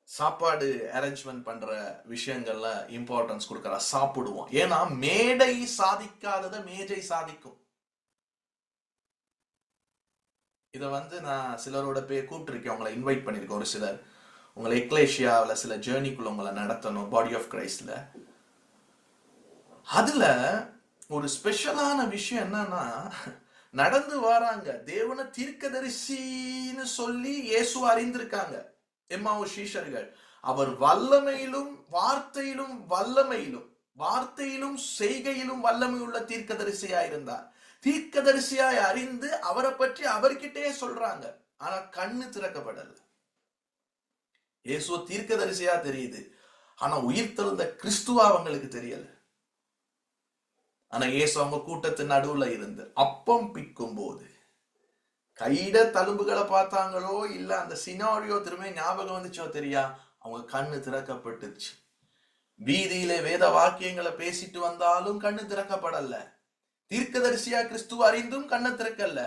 சாப்பாடு அரேஞ்ச்மெண்ட் பண்ற விஷயங்கள்ல இம்பார்ட்டன்ஸ் கொடுக்கறா. சாப்பிடுவோம், ஏன்னா மேடை சாதிக்காதத மேஜை சாதிக்கும். இதை நான் சிலரோட பேர் கூப்பிட்டுருக்கேன், உங்களை இன்வைட் பண்ணியிருக்கேன். ஒரு சிலர் உங்களை எக்லேஷியாவில் சில ஜேர்னிக்குள்ள உங்களை நடத்தணும், பாடி ஆஃப் கிரைஸ்ட்ல. அதுல ஒரு ஸ்பெஷலான விஷயம் என்னன்னா, நடந்து வராங்க, தேவனை தீர்க்கதரிசின்னு சொல்லி இயேசு அறிந்திருக்காங்க எம்மாவு சீஷர்கள். அவர் வல்லமையிலும் வார்த்தையிலும் செய்கையிலும் வல்லமை உள்ள தீர்க்கதரிசியா இருந்தார். தீர்க்கதரிசியாய் அறிந்து அவரை பற்றி அவர்கிட்டே சொல்றாங்க, ஆனா கண்ணு திறக்கப்படல. இயேசு தீர்க்கதரிசியா தெரியுது, ஆனா உயிர் தெழுந்த கிறிஸ்துவா அவங்களுக்கு தெரியல. ஆனா இயேசு அவங்க கூட்டத்தின் நடுவுல இருந்து அப்பம் பிக்கும் போது கையிட தழும்புகளை பார்த்தாங்களோ இல்ல அந்த சினாரியோ திரும்ப ஞாபகம் வந்துச்சோ தெரியா, அவங்க கண்ணு திறக்கப்பட்டுச்சு. வீதியிலே வேத வாக்கியங்களை பேசிட்டு வந்தாலும் கண்ணு திறக்கப்படல. தீர்க்கதரிசியா கிறிஸ்துவ அறிந்தும் கண்ணு திறக்கல.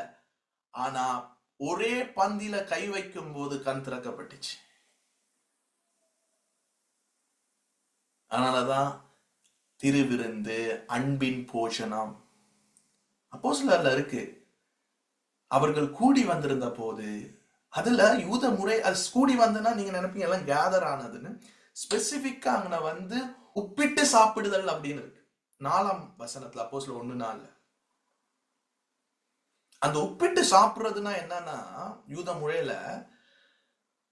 ஆனா ஒரே பந்தில கை வைக்கும் போது கண் திறக்கப்பட்டுச்சு. அதனாலதான் திருவிருந்து, அன்பின் போஷணம் அப்போஸ்தலர்ல இருக்கு. அவர்கள் கூடி வந்திருந்த போது, அதுல யூத முறை, அது கூடி வந்தனா நீங்க நினைப்பீங்க எல்லாம் கேதர் ஆனதுன்னு. ஸ்பெசிபிக்கா அங்க உப்பிட்டு சாப்பிடுதல் அப்படின்னு இருக்கு 4ஆம் வசனத்துல, அப்போஸ்தலர் 1:4. அந்த உப்பிட்டு சாப்பிடுறதுன்னா என்னன்னா, யூத முறையில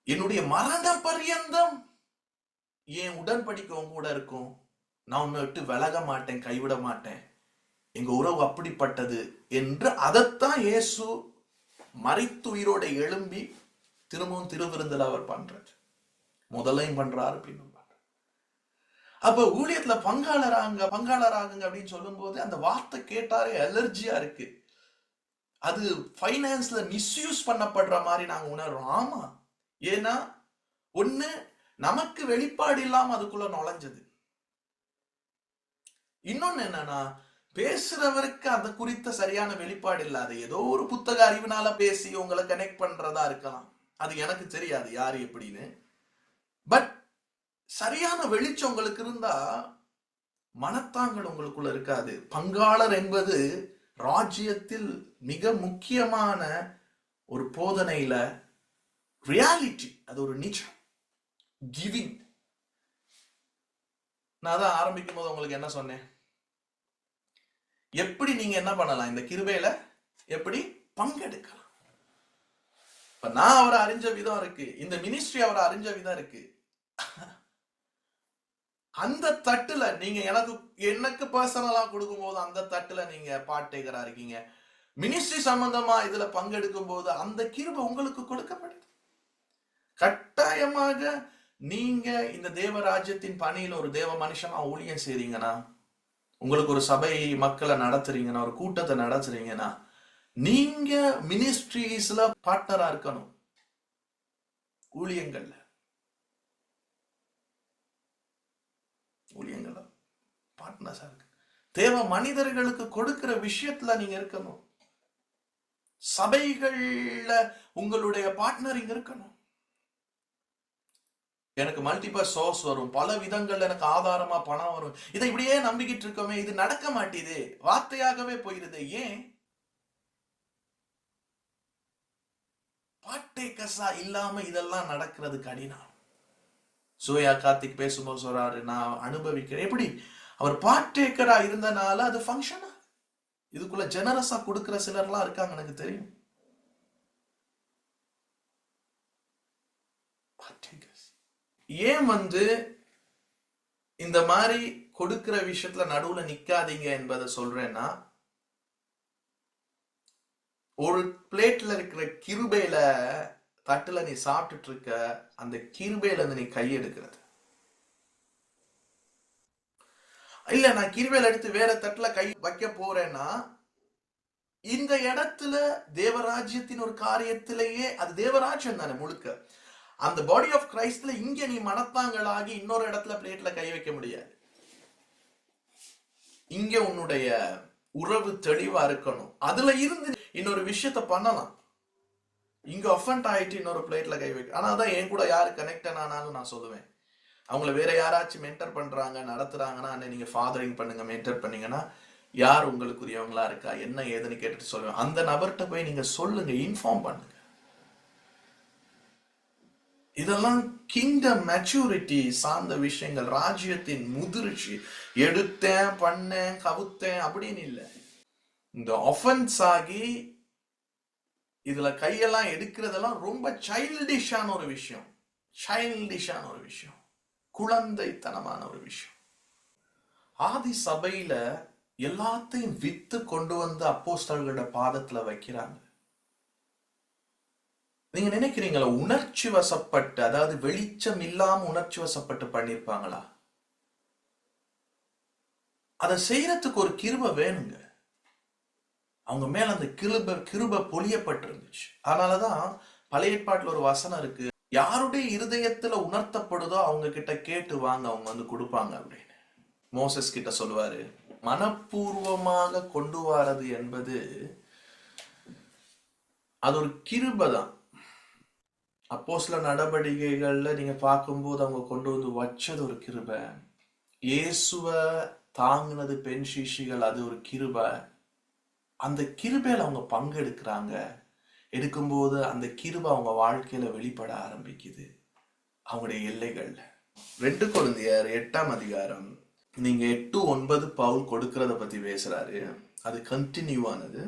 என்னுடைய மரண பரியந்தம் என் உடன்படிக்கை உங்க கூட இருக்கும், நான் உன்னை விட்டு விலக மாட்டேன், கைவிட மாட்டேன், எங்க உறவு அப்படிப்பட்டது என்று அதைத்தான் இயேசு மரித்து உயிரோட எழும்பி திரும்பவும் திருவிருந்தில் அவர் பண்றாரு. முதலையும் பண்றாரு, பின்னும் பண்றாரு. அப்ப ஊழியத்துல பங்காளராகுங்க அப்படின்னு சொல்லும் போது அந்த வார்த்தை கேட்டாலே அலர்ஜியா இருக்கு. அது பைனான்ஸ்ல மிஸ்யூஸ் பண்ணப்படுற மாதிரி நாங்க உணர்றோம். ஆமா, ஏன்னா ஒண்ணு நமக்கு வெளிப்பாடு இல்லாம அதுக்குள்ள நுழைஞ்சது. இன்னொன்னு என்னன்னா, பேசுறவருக்கு அது குறித்த சரியான வெளிப்பாடு இல்லாத ஏதோ ஒரு புத்தக அறிவினால பேசி உங்களை கனெக்ட் பண்றதா இருக்கலாம். அது எனக்கு தெரியாது யாரு எப்படின்னு. பட் சரியான வெளிச்சம் உங்களுக்கு இருந்தா மனத்தாங்கள் உங்களுக்குள்ள இருக்காது. பங்காளர் என்பது ராஜ்யத்தில் மிக முக்கியமான ஒரு போதனையில ரியாலிட்டி, அது ஒரு நிஜம். கிவிங். நான் தான் ஆரம்பிக்கும் போது உங்களுக்கு என்ன சொன்னேன், எப்படி நீங்க என்ன பண்ணலாம், இந்த கிருபையில எப்படி பங்கெடுக்கலாம். இப்ப நான் அவரை அறிஞ்ச விதம் இருக்கு, இந்த மினிஸ்ட்ரி அவரை அறிஞ்ச விதம் இருக்கு. அந்த தட்டுல நீங்க எனக்கு பர்சனலா கொடுக்கும் போது அந்த தட்டுல நீங்க பார்ட்டேக்கரா இருக்கீங்க. மினிஸ்ட்ரி சம்பந்தமா இதுல பங்கெடுக்கும் போது அந்த கிருபை உங்களுக்கு கொடுக்கப்படுது. கட்டாயமாக நீங்க இந்த தேவராஜ்யத்தின் பணியில ஒரு தேவ மனுஷனா ஊழியம் செய்றீங்கன்னா, உங்களுக்கு ஒரு சபை மக்களை நடத்துறீங்கன்னா, ஒரு கூட்டத்தை நடத்துறீங்கன்னா, நீங்க மினிஸ்ட்ரிஸ்ல பார்ட்னரா இருக்கணும். ஊழியங்கள்ல பார்ட்னர்ஸா இருக்கு. தேவ மனிதர்களுக்கு கொடுக்கிற விஷயத்துல நீங்க இருக்கணும். சபைகள்ல உங்களுடைய பார்ட்னரிங் இருக்கணும். எனக்கு மல்டிபிள் சோர்ஸ் வரும், பல விதங்கள்ல எனக்கு ஆதாரமா பணம் வரும், இதை இப்படியே நம்பிக்கிட்டு இருக்கோமே, இது நடக்க மாட்டேது, வார்த்தையாகவே போயிருது. ஏன்? பார்ட்டேக்கர்ஸா இல்லாம இதெல்லாம் நடக்கிறது கடினம். சோயா கார்த்திக் பேசும்போது சொல்றாரு, நான் அனுபவிக்கிறேன். எப்படி? அவர் பார்ட்டேக்கரா இருந்தனால அது ஃபங்க்ஷனா. இதுக்குள்ள ஜெனரஸா கொடுக்கிற சிலர்லாம் இருக்காங்க, எனக்கு தெரியும். ஏன் இந்த மாதிரி கொடுக்கிற விஷயத்துல நடுவுல நிக்காதீங்க என்பதை சொல்றேன்னா, ஒரு பிளேட்ல இருக்கிற கிருபையில தட்டுல நீ சாப்பிட்டுட்டு இருக்க, அந்த கிருபையில இருந்து நீ கையெடுக்கிறது இல்ல. நான் கிருபையில எடுத்து வேற தட்டுல கை வைக்க போறேன்னா, இந்த இடத்துல தேவராஜ்யத்தின் ஒரு காரியத்திலேயே, அது தேவராஜ்யம் தானே முழுக்க, அந்த பாடி ஆஃப் கிரைஸ்ட்ல இங்க நீ மனத்தாங்களாகி இன்னொரு இடத்துல பிளேட்ல கை வைக்க முடியாது. இங்க உன்னுடைய உறவு தெளிவா இருக்கணும். அதுல இருந்து இன்னொரு விஷயத்த பண்ணலாம். இங்க அஃபண்ட் ஆயிட்டு இன்னொரு பிளேட்ல கை வைக்க. ஆனா அதான் என் கூட யாரு கனெக்ட் ஆனாலும் நான் சொல்லுவேன், அவங்கள வேற யாராச்சும் மென்டர் பண்றாங்க நடத்துறாங்கன்னா, நீங்க ஃபாதரிங் பண்ணுங்க, மென்டர் பண்ணீங்கன்னா, யார் உங்களுக்குரியவங்களா இருக்கா என்ன ஏதுன்னு கேட்டுட்டு சொல்லுவேன். அந்த நபர்கிட்ட போய் நீங்க சொல்லுங்க, இன்ஃபார்ம் பண்ணுங்க. இதெல்லாம் கிங்டம் மெச்சூரிட்டி சார்ந்த விஷயங்கள், ராஜ்யத்தின் முதிர்ச்சி. எடுத்தேன் பண்ணேன் கவுத்தேன் அப்படின்னு இல்லை. இந்த ஆஃபென்ஸ் ஆகி இதுல கையெல்லாம் எடுக்கிறதெல்லாம் ரொம்ப சைல்டிஷான ஒரு விஷயம், குழந்தைத்தனமான ஒரு விஷயம். ஆதி சபையில எல்லாத்தையும் வித்து கொண்டு வந்து அப்போஸ்தலர்களோட பாதத்துல வைக்கிறாங்க. நீங்க நினைக்கிறீங்களா உணர்ச்சி வசப்பட்டு, அதாவது வெளிச்சம் இல்லாம உணர்ச்சி வசப்பட்டு பண்ணிருப்பாங்களா? அதை செய்யறதுக்கு ஒரு கிருபை வேணுங்க. அவங்க மேல அந்த கிருபை பொழியப்பட்டிருந்துச்சு. அதனாலதான் பழைய ஏற்பாட்டுல ஒரு வசனம் இருக்கு, யாருடைய இருதயத்துல உணர்த்தப்படுதோ அவங்க கிட்ட கேட்டு வாங்க, அவங்க வந்து கொடுப்பாங்க அப்படின்னு மோசஸ் கிட்ட சொல்லுவாரு. மனப்பூர்வமாக கொண்டு வரது என்பது அது ஒரு கிருபை தான். அப்போஸ்தல நடவடிக்கைகள்ல நீங்க பார்க்கும்போது அவங்க கொண்டு வந்து வச்சது ஒரு கிருபை. இயேசுவ தாங்கினது பெண் சிஷிகள், அது ஒரு கிருபை. அந்த கிருபையில அவங்க பங்கெடுக்கிறாங்க. எடுக்கும்போது அந்த கிருபை அவங்க வாழ்க்கையில வெளிப்பட ஆரம்பிக்குது, அவங்களுடைய எல்லைகள்ல. 2 கொரிந்தியர் 8ஆம் அதிகாரம், நீங்க 8:9 பவுல் கொடுக்கறத பத்தி பேசுறாரு. அது கண்டினியூ ஆனது.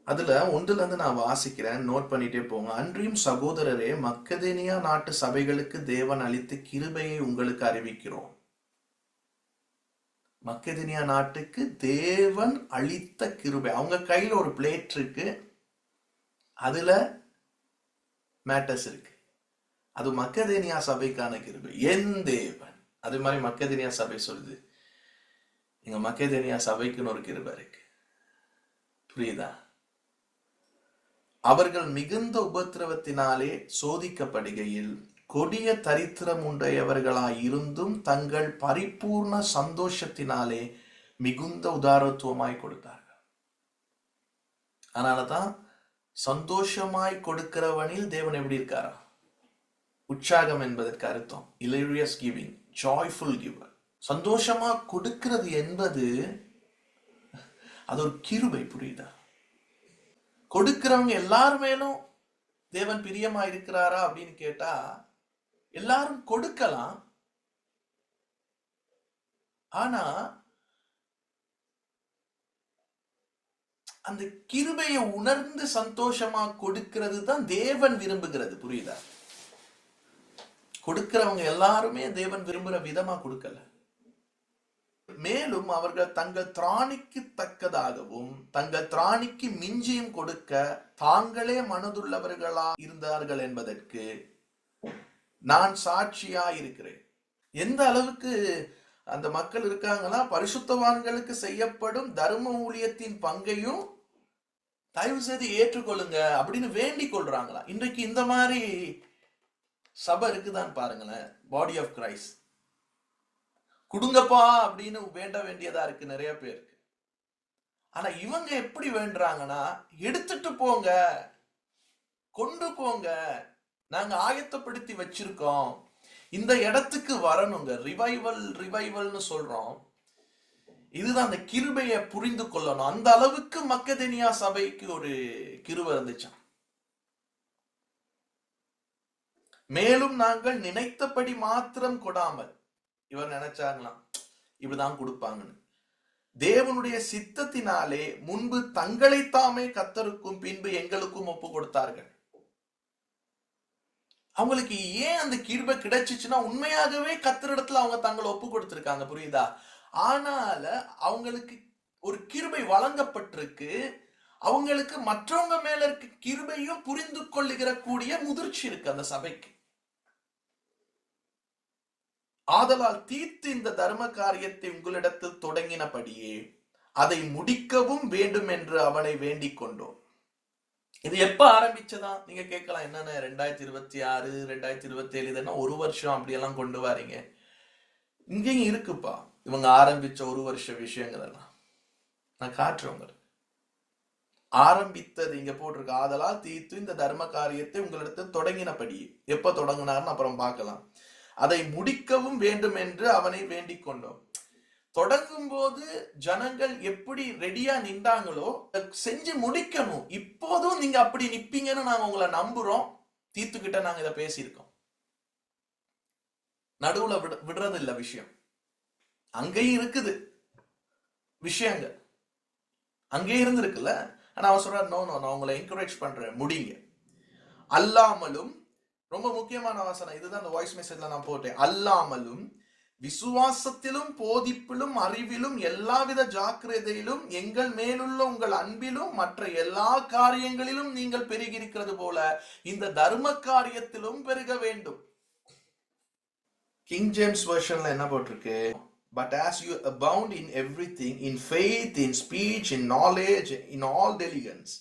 அதுல ஒன்றுல இருந்து நான் வாசிக்கிறேன், நோட் பண்ணிட்டே போங்க. அன்றியும் சகோதரரே, மக்கதேனியா நாட்டு சபைகளுக்கு தேவன் அளித்த கிருபையை உங்களுக்கு அறிவிக்கிறோம். மக்கதேனியா நாட்டுக்கு தேவன் அளித்த கிருபை. அவங்க கையில ஒரு பிளேட் இருக்கு, அதுல மேட்டர்ஸ் இருக்கு. அது மக்கதேனியா சபைக்கான கிருபை. என் தேவன் அது மாதிரி மக்கதேனியா சபை சொல்லுது, எங்க மக்கதேனியா சபைக்குன்னு ஒரு கிருபை இருக்கு. புரியுதா? அவர்கள் மிகுந்த உபத்திரவத்தினாலே சோதிக்கப்படுகையில் கொடிய தரித்திரம் உடையவர்களாய் இருந்தும் தங்கள் பரிபூர்ண சந்தோஷத்தினாலே மிகுந்த உதாரத்துவமாய் கொடுத்தார்கள். அதனாலதான் சந்தோஷமாய் கொடுக்கிறவனில் தேவன் எப்படி இருக்காரா? உற்சாகம் என்பதற்கு அர்த்தம் hilarious giving, joyful giver. சந்தோஷமா கொடுக்கிறது என்பது அது ஒரு கிருபை. புரியுதா? கொடுக்கிறவங்க எல்லாரும் மேலும் தேவன் பிரியமா இருக்கிறாரா அப்படின்னு கேட்டா எல்லாரும் கொடுக்கலாம். ஆனா அந்த கிருபையை உணர்ந்து சந்தோஷமா கொடுக்கிறது தான் தேவன் விரும்புகிறது. புரியுதா? கொடுக்கிறவங்க எல்லாருமே தேவன் விரும்புற விதமா கொடுக்கல. மேலும் அவர்கள் தங்கள் திராணிக்கு தக்கதாகவும் தங்கள் திராணிக்கு மிஞ்சியும் கொடுக்க தாங்களே மனதுள்ளவர்களா இருந்தார்கள் என்பதற்கு நான் சாட்சியா இருக்கிறேன். எந்த அளவுக்கு அந்த மக்கள் இருக்காங்கன்னா, பரிசுத்தவான்களுக்கு செய்யப்படும் தர்ம ஊழியத்தின் பங்கையும் தயவு செய்து ஏற்றுக்கொள்ளுங்க அப்படின்னு வேண்டிக் கொள்றாங்களா. இன்றைக்கு இந்த மாதிரி சபை இருக்குதான் பாருங்களேன். பாடி ஆஃப் கிரைஸ்ட் கொடுங்கப்பா அப்படின்னு வேண்ட வேண்டியதா இருக்கு நிறைய பேருக்கு. ஆனா இவங்க எப்படி வேண்டுறாங்கன்னா, எடுத்துட்டு போங்க, கொண்டு போங்க, நாங்க ஆயத்தப்படுத்தி வச்சிருக்கோம், இந்த இடத்துக்கு வரணுங்க. ரிவைவல்னு சொல்றோம். இதுதான் அந்த கிருபையை புரிந்து கொள்ளணும். அந்த அளவுக்கு மக்கதேனியா சபைக்கு ஒரு கிருபை இருந்துச்சாம். மேலும் நாங்கள் நினைத்தபடி மாத்திரம் கொடாமல், இவர் நினைச்சாங்களாம் இப்படிதான் கொடுப்பாங்கன்னு, தேவனுடைய சித்தத்தினாலே முன்பு தங்களைத்தாமே கர்த்தருக்கும் பின்பு எங்களுக்கும் ஒப்பு கொடுத்தார்கள். அவங்களுக்கு ஏன் அந்த கிருபை கிடைச்சிச்சுன்னா, உண்மையாகவே கர்த்தரிடத்துல அவங்க தங்களை ஒப்பு கொடுத்திருக்காங்க. புரியுதா? ஆனால அவங்களுக்கு ஒரு கிருபை வழங்கப்பட்டிருக்கு. அவங்களுக்கு மற்றவங்க மேல இருக்க கிருபையும் புரிந்து கொள்ளுகிற கூடிய முதிர்ச்சி இருக்கு அந்த சபைக்கு. ஆதலால் தீத்து இந்த தர்ம காரியத்தை உங்களிடத்தில் தொடங்கினபடியே அதை முடிக்கவும் வேண்டும் என்று அவனை வேண்டிக் கொண்டோம். இது எப்ப ஆரம்பிச்சதா நீங்க கேட்கலாம். என்னன்னு 2026 2027 இதெல்லாம் ஒரு வருஷம் அப்படியெல்லாம் கொண்டு வாரீங்க. இங்கேயும் இருக்குப்பா இவங்க ஆரம்பிச்ச ஒரு வருஷ விஷயங்கள் எல்லாம் நான் காட்டுறவங்க. ஆரம்பித்தது இங்க போட்டிருக்கு. ஆதலால் தீத்து இந்த தர்ம காரியத்தை உங்களிடத்தில் தொடங்கினபடி, எப்ப தொடங்கினார்னு அப்புறம் பார்க்கலாம். அதை முடிக்கவும் வேண்டும் என்று அவனை வேண்டிக் கொண்டோம். தொடங்கும் போது ஜனங்கள் எப்படி ரெடியா நின்றாங்களோ செஞ்சு முடிக்கணும். இப்போதும் நீங்க அப்படி நிப்பீங்கன்னு நாங்க உங்களை நம்புறோம். தீத்துக்கிட்ட நாங்க இதை பேசியிருக்கோம். நடுவுல விடுறது இல்ல விஷயம். அங்கேயும் இருக்குது விஷயங்கள், அங்கே இருந்திருக்குல்ல. ஆனா அவன் சொல்ற, நோ நோ, நான் உங்களை என்கரேஜ் பண்றேன், முடிங்க. அல்லாமலும், ரொம்ப முக்கியமான வசனம் இதுதான், அந்த வாய்ஸ் மெசேஜ்ல நான் போட்டேன். அல்லாமலும் விசுவாசத்திலும் போதிப்பிலும் அறிவிலும் எல்லாவித ஜாக்கிரதையிலும் எங்கள் மேலுள்ள உங்கள் அன்பிலும் மற்ற எல்லா காரியங்களிலும் நீங்கள் பெருகியிருக்கிறது போல இந்த தர்ம காரியத்திலும் பெருக வேண்டும். கிங் ஜேம்ஸ் வெர்ஷன்ல என்ன போட்டிருக்கு? But as you abound in everything, in faith, in speech, in knowledge, in all diligence,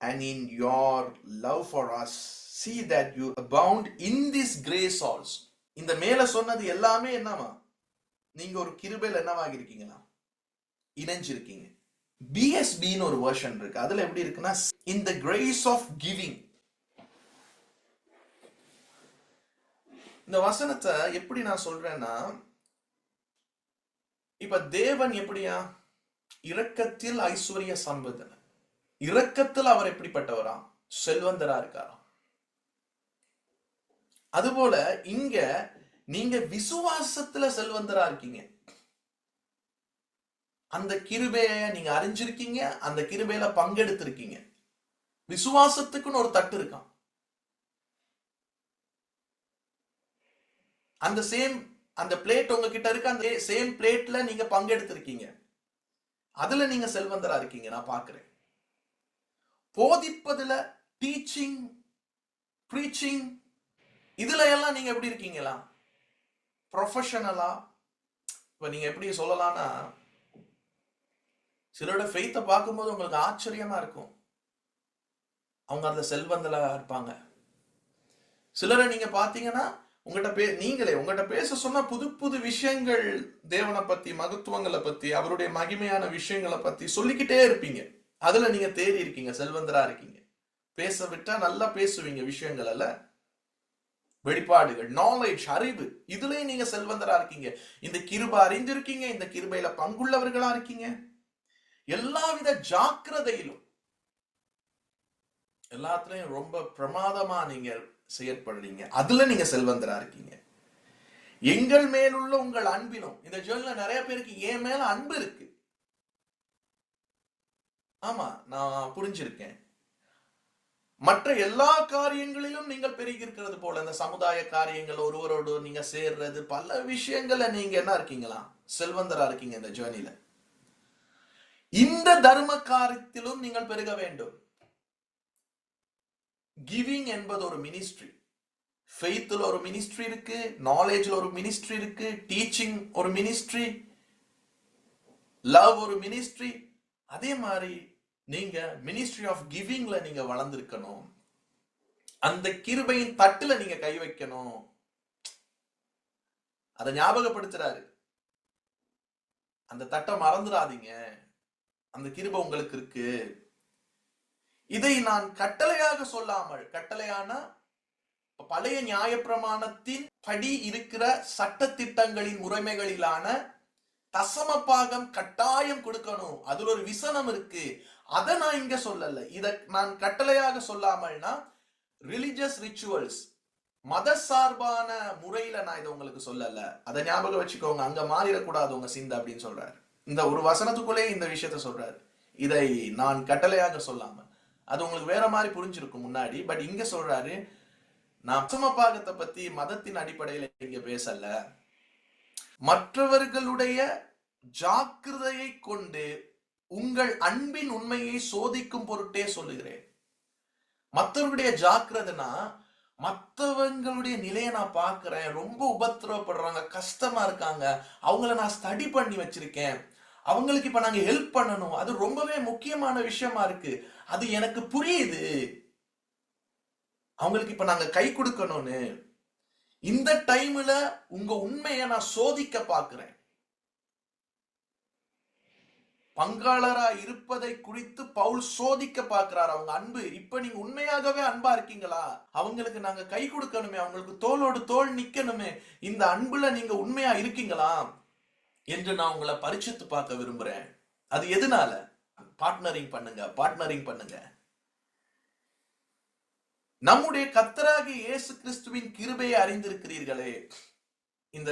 and in your love for us, see that you abound in this grace also. இந்த மேல சொன்னது எல்லாமே என்னவா? நீங்க ஒரு கிருபையில என்னவாகி இருக்கீங்களா? இணைஞ்சிருக்கீங்க. பிஎஸ்பின்னு ஒரு வெர்ஷன் இருக்கு. அதுல எப்படி இருக்குன்னா, in the grace of giving. இந்த வசனத்தை எப்படி நான் சொல்றேன்னா, இப்ப தேவன் எப்படியா? இரக்கத்தில் ஐஸ்வர்ய சம்பந்தன். இரக்கத்தில் அவர் எப்படிப்பட்டவரா? செல்வந்தரா இருக்காரா? அதுபோல இங்க நீங்க விசுவாசத்துல செல்வந்தரா இருக்கீங்க. அந்த கிருபைய நீங்க அறிஞ்சிருக்கீங்க, அந்த கிருபையில பங்கெடுத்திருக்கீங்க. விசுவாசத்துக்குன்னு ஒரு தட்டு இருக்கான். அந்த பிளேட் உங்ககிட்ட இருக்கு. அந்த சேம் பிளேட்ல நீங்க பங்கெடுத்திருக்கீங்க. அதுல நீங்க செல்வந்தரா இருக்கீங்க. நான் பாக்குறேன். போதிப்பதுல, டீச்சிங், ப்ரீச்சிங், இதுல எல்லாம் நீங்க எப்படி இருக்கீங்களா? ப்ரொஃபஷனலா? இப்ப நீங்க எப்படி சொல்லலாம்னா, சிலரோட ஃபெய்த்தை பார்க்கும்போது உங்களுக்கு ஆச்சரியமா இருக்கும். அவங்க அந்த செல்வந்தலா இருப்பாங்க. சிலரை நீங்க பாத்தீங்கன்னா உங்ககிட்ட பேச சொன்னா புது புது விஷயங்கள், தேவனை பத்தி, மகத்துவங்களை பத்தி, அவருடைய மகிமையான விஷயங்களை பத்தி சொல்லிக்கிட்டே இருப்பீங்க. அதுல நீங்க தேறி இருக்கீங்க, செல்வந்தரா இருக்கீங்க. பேச விட்டா நல்லா பேசுவீங்க விஷயங்கள் அல்ல, வெளிப்பாடுகள், நாலேஜ், அறிவு, இதுலயும் நீங்க செல்வந்தரா இருக்கீங்க. இந்த கிருபை அறிந்திருக்கீங்க, இந்த கிருபையில பங்குள்ளவர்களா இருக்கீங்க. எல்லாவித ஜாக்கிரதையிலும் எல்லாத்துலயும் ரொம்ப பிரமாதமா நீங்க செயற்படுறீங்க. அதுல நீங்க செல்வந்தரா இருக்கீங்க. எங்கள் மேலுள்ள உங்கள் அன்பிலும், இந்த ஜேர்னல்ல நிறைய பேருக்கு என் மேல அன்பு இருக்கு. ஆமா, நான் புரிஞ்சிருக்கேன். மற்ற எல்லா காரியங்களிலும் நீங்கள் பெருகி இருக்கிறது போல, இந்த சமுதாய காரியங்கள், ஒருவரோடு நீங்க சேர்றது, பல விஷயங்கள்ல நீங்க என்ன இருக்கீங்களா? செல்வந்தரா இருக்கீங்க இந்த ஜேர்னில. இந்த தர்ம காரியத்திலும் நீங்கள் பெருக வேண்டும். கிவிங் என்பது ஒரு மினிஸ்ட்ரி. ஃபெய்த்ல ஒரு மினிஸ்ட்ரி இருக்கு, நாலேஜ்ல ஒரு மினிஸ்ட்ரி இருக்கு, டீச்சிங் ஒரு மினிஸ்ட்ரி, லவ் ஒரு மினிஸ்ட்ரி. அதே மாதிரி நீங்க மினிஸ்ட்ரி ஆஃப் கிவிங்ல நீங்க வளர்ந்திருக்கணும். அந்த கிருபையின் தட்டுல நீங்க கை வைக்கணும். அதை ஞாபகப்படுத்துறாரு. அந்த தட்டை மறந்துடாதீங்க. அந்த கிருபை உங்களுக்கு இருக்கு. இதை நான் கட்டளையாக சொல்லாமல், கட்டளையான பழைய நியாயப்பிரமாணத்தின் படி இருக்கிற சட்ட திட்டங்களின் முறைமைகளிலான தசம பாகம் கட்டாயம் கொடுக்கணும். அதுல ஒரு விசனம் இருக்கு. அதை நான் இங்க சொல்லல. இத நான் கட்டளையாக சொல்லாமல்னா ரிலிஜியஸ் ரிச்சுவல்ஸ், மத சார்பான முறையில நான் இதை உங்களுக்கு சொல்லல. அதை ஞாபகம் வச்சுக்கோங்க. அங்க மாறிடக்கூடாது உங்க சிந்தை அப்படின்னு சொல்றாரு. இந்த ஒரு வசனத்துக்குள்ளே இந்த விஷயத்த சொல்றாரு. இதை நான் கட்டளையாக சொல்லாம, அது உங்களுக்கு வேற மாதிரி புரிஞ்சிருக்கும் முன்னாடி. பட் இங்க சொல்றாரு, நான் தசமபாகத்தை பத்தி மதத்தின் அடிப்படையில இங்க பேசல, மற்றவர்களுடைய ஜாக்கிரதையை கொண்டு உங்கள் அன்பின் உண்மையை சோதிக்கும் பொருட்டே சொல்லுகிறேன். மற்றவர்களுடைய ஜாக்கிரதைனா, மற்றவங்களுடைய நிலையை நான் பார்க்கிறேன், ரொம்ப உபத்திரவப்படுறாங்க, கஷ்டமா இருக்காங்க, அவங்கள நான் ஸ்டடி பண்ணி வச்சிருக்கேன், அவங்களுக்கு இப்ப நாங்க ஹெல்ப் பண்ணணும், அது ரொம்பவே முக்கியமான விஷயமா இருக்கு, அது எனக்கு புரியுது, அவங்களுக்கு இப்ப நாங்க கை கொடுக்கணும்னு. இந்த டைம்ல உங்க உண்மையை நான் சோதிக்க பார்க்கிறேன். பங்காளரா இருப்பதை குறித்து பவுல் சோதிக்க பார்க்கிறார். அவங்க அன்பு, இப்ப நீங்க உண்மையாகவே அன்பா இருக்கீங்களா? அவங்களுக்கு நாங்க கை கொடுக்கணுமே, அவங்களுக்கு தோளோடு தோள் நிக்கணுமே, இந்த அன்புல நீங்க உண்மையா இருக்கீங்களா என்று நான் உங்களை பரிசித்து பார்க்க விரும்புறேன். அது எதனால? பார்ட்னரிங் பண்ணுங்க, பார்ட்னரிங் பண்ணுங்க. நம்முடைய கர்த்தராகிய இயேசு கிறிஸ்துவின் கிருபையை அறிந்திருக்கிறீர்களே. இந்த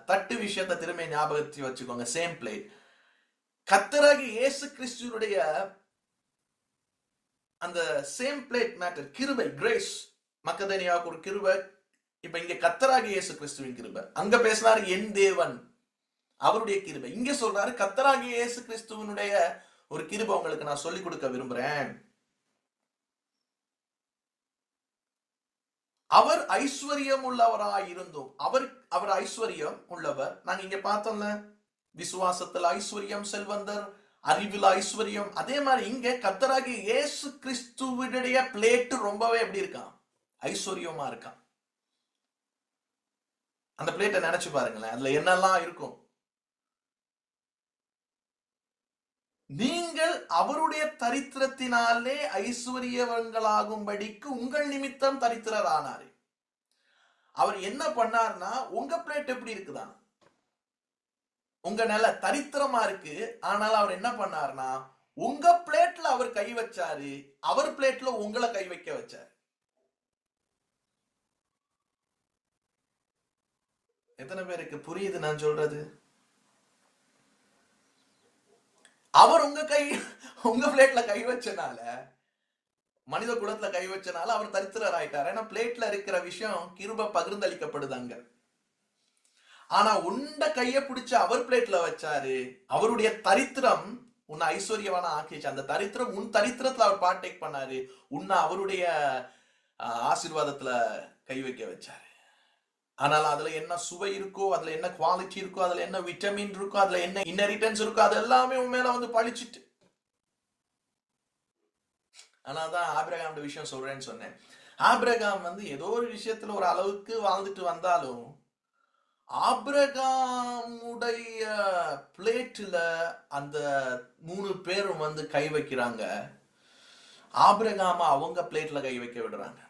தட்டு விஷயத்தை திரும்ப ஞாபகத்தை வச்சுக்கோங்க. Same plate. கர்த்தராகிய இயேசு கிறிஸ்துவுடைய அந்த சேம் பிளேட் மேட்டர், கிருபை, கிரேஸ். மக்கதேனியாவுக்கு ஒரு கிருபை, இப்ப இங்க கர்த்தராகிய இயேசு கிறிஸ்துவின் கிருபை. அங்க பேசினாரு என் தேவன், அவருடைய கிருபை. இங்க சொல்றாரு கர்த்தராகிய இயேசு கிறிஸ்துவனுடைய ஒரு கிருபை உங்களுக்கு நான் சொல்லிக் கொடுக்க விரும்புறேன். அவர் ஐஸ்வர்யம் உள்ளவராய் இருந்தும், அவர் ஐஸ்வர்யம் உள்ளவர். நாங்க இங்க பார்த்தோம்ல, விசுவாசத்தில் ஐஸ்வர்யம், செல்வந்தர், அறிவில் ஐஸ்வர்யம். அதே மாதிரி இங்க கர்த்தராகிய இயேசு கிறிஸ்துவுடைய பிளேட் ரொம்பவே எப்படி இருக்கான்? ஐஸ்வர்யமா இருக்கான். அந்த பிளேட்டை நினைச்சு பாருங்களேன், அதுல என்னெல்லாம் இருக்கும். நீங்கள் அவருடைய தரித்திரத்தினாலே ஐஸ்வர்யவங்களாகும்படிக்கு உங்கள் நிமித்தம் தரித்திரர் ஆனாரு. அவர் என்ன பண்ணார்னா, உங்க பிளேட் எப்படி இருக்குதான்? உங்க நில தரித்திரமா இருக்கு. ஆனால் அவர் என்ன பண்ணார்னா, உங்க பிளேட்ல அவர் கை வச்சாரு, அவர் பிளேட்ல உங்களை கை வைக்க வச்சார். எத்தனை பேருக்கு புரியுது நான் சொல்றது? உங்க பிளேட்ல கை வச்சனால, மனித குலத்துல கை வச்சனால அவர் தரித்திரர் ஆயிட்டார். ஏன்னா பிளேட்ல இருக்கிற விஷயம் கிருப பகிர்ந்தளிக்கப்படுதாங்க. ஆனா உண்ட கைய பிடிச்சு அவர் பிளேட்ல வச்சாரு. அவருடைய தரித்திரம் உன்னை ஐஸ்வர்யவான ஆக்கிச்சு. அந்த தரித்திரம் உன் தரித்திரத்துல அவர் பார்ட்டேக் பண்ணாரு. உன்னை அவருடைய ஆசீர்வாதத்துல கை வைக்க வச்சாரு. ஆனால் அதுல என்ன சுவை இருக்கோ, அதுல என்ன குவாலிட்டி இருக்கோ, அதுல என்ன விட்டமின் இருக்கோ, அதுல என்ன இன்னரிட்டன்ஸ் இருக்கோ, அது எல்லாமே உன் மேல வந்து பழிச்சிட்டு. ஆனாதான் ஆபிரகாம் விஷயம் சொல்றேன்னு சொன்னேன். ஆபிரகாம் வந்து ஏதோ ஒரு விஷயத்துல ஒரு அளவுக்கு வாழ்ந்துட்டு வந்தாலும், ஆபிரகாமுடைய பிளேட்ல அந்த 3 பேரும் வந்து கை வைக்கிறாங்க. ஆபிரகாம அவங்க பிளேட்ல கை வைக்க விடுறாங்க.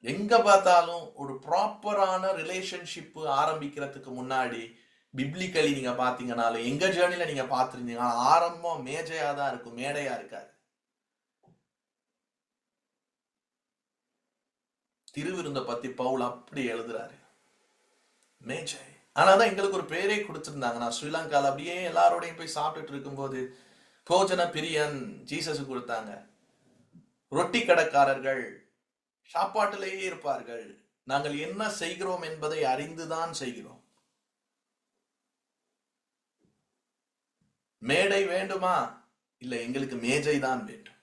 எங்க பார்த்தாலும் ஒரு ப்ராப்பரான ரிலேஷன்ஷிப் ஆரம்பிக்கிறதுக்கு முன்னாடி பிப்ளிக்கலி நீங்க பாத்தீங்கன்னாலும், எங்க ஜேர்னில நீங்க பாத்துருந்தீங்கன்னா, ஆரம்பம் மேஜையா தான் இருக்கும், மேடையா இருக்காது. திருவிருந்த பத்தி பவுல் அப்படி எழுதுறாரு, மேஜை. ஆனாதான் எங்களுக்கு ஒரு பேரே கொடுத்திருந்தாங்க. நான் ஸ்ரீலங்கால அப்படியே எல்லாரோடையும் போய் சாப்பிட்டுட்டு இருக்கும்போது போஜன பிரியன் ஜீசஸ் கொடுத்தாங்க. ரொட்டி கடைக்காரர்கள் சாப்பாட்டிலேயே இருப்பார்கள். நாங்கள் என்ன செய்கிறோம் என்பதை அறிந்துதான் செய்கிறோம். மேடை வேண்டுமா? இல்ல, எங்களுக்கு மேஜை தான் வேண்டும்.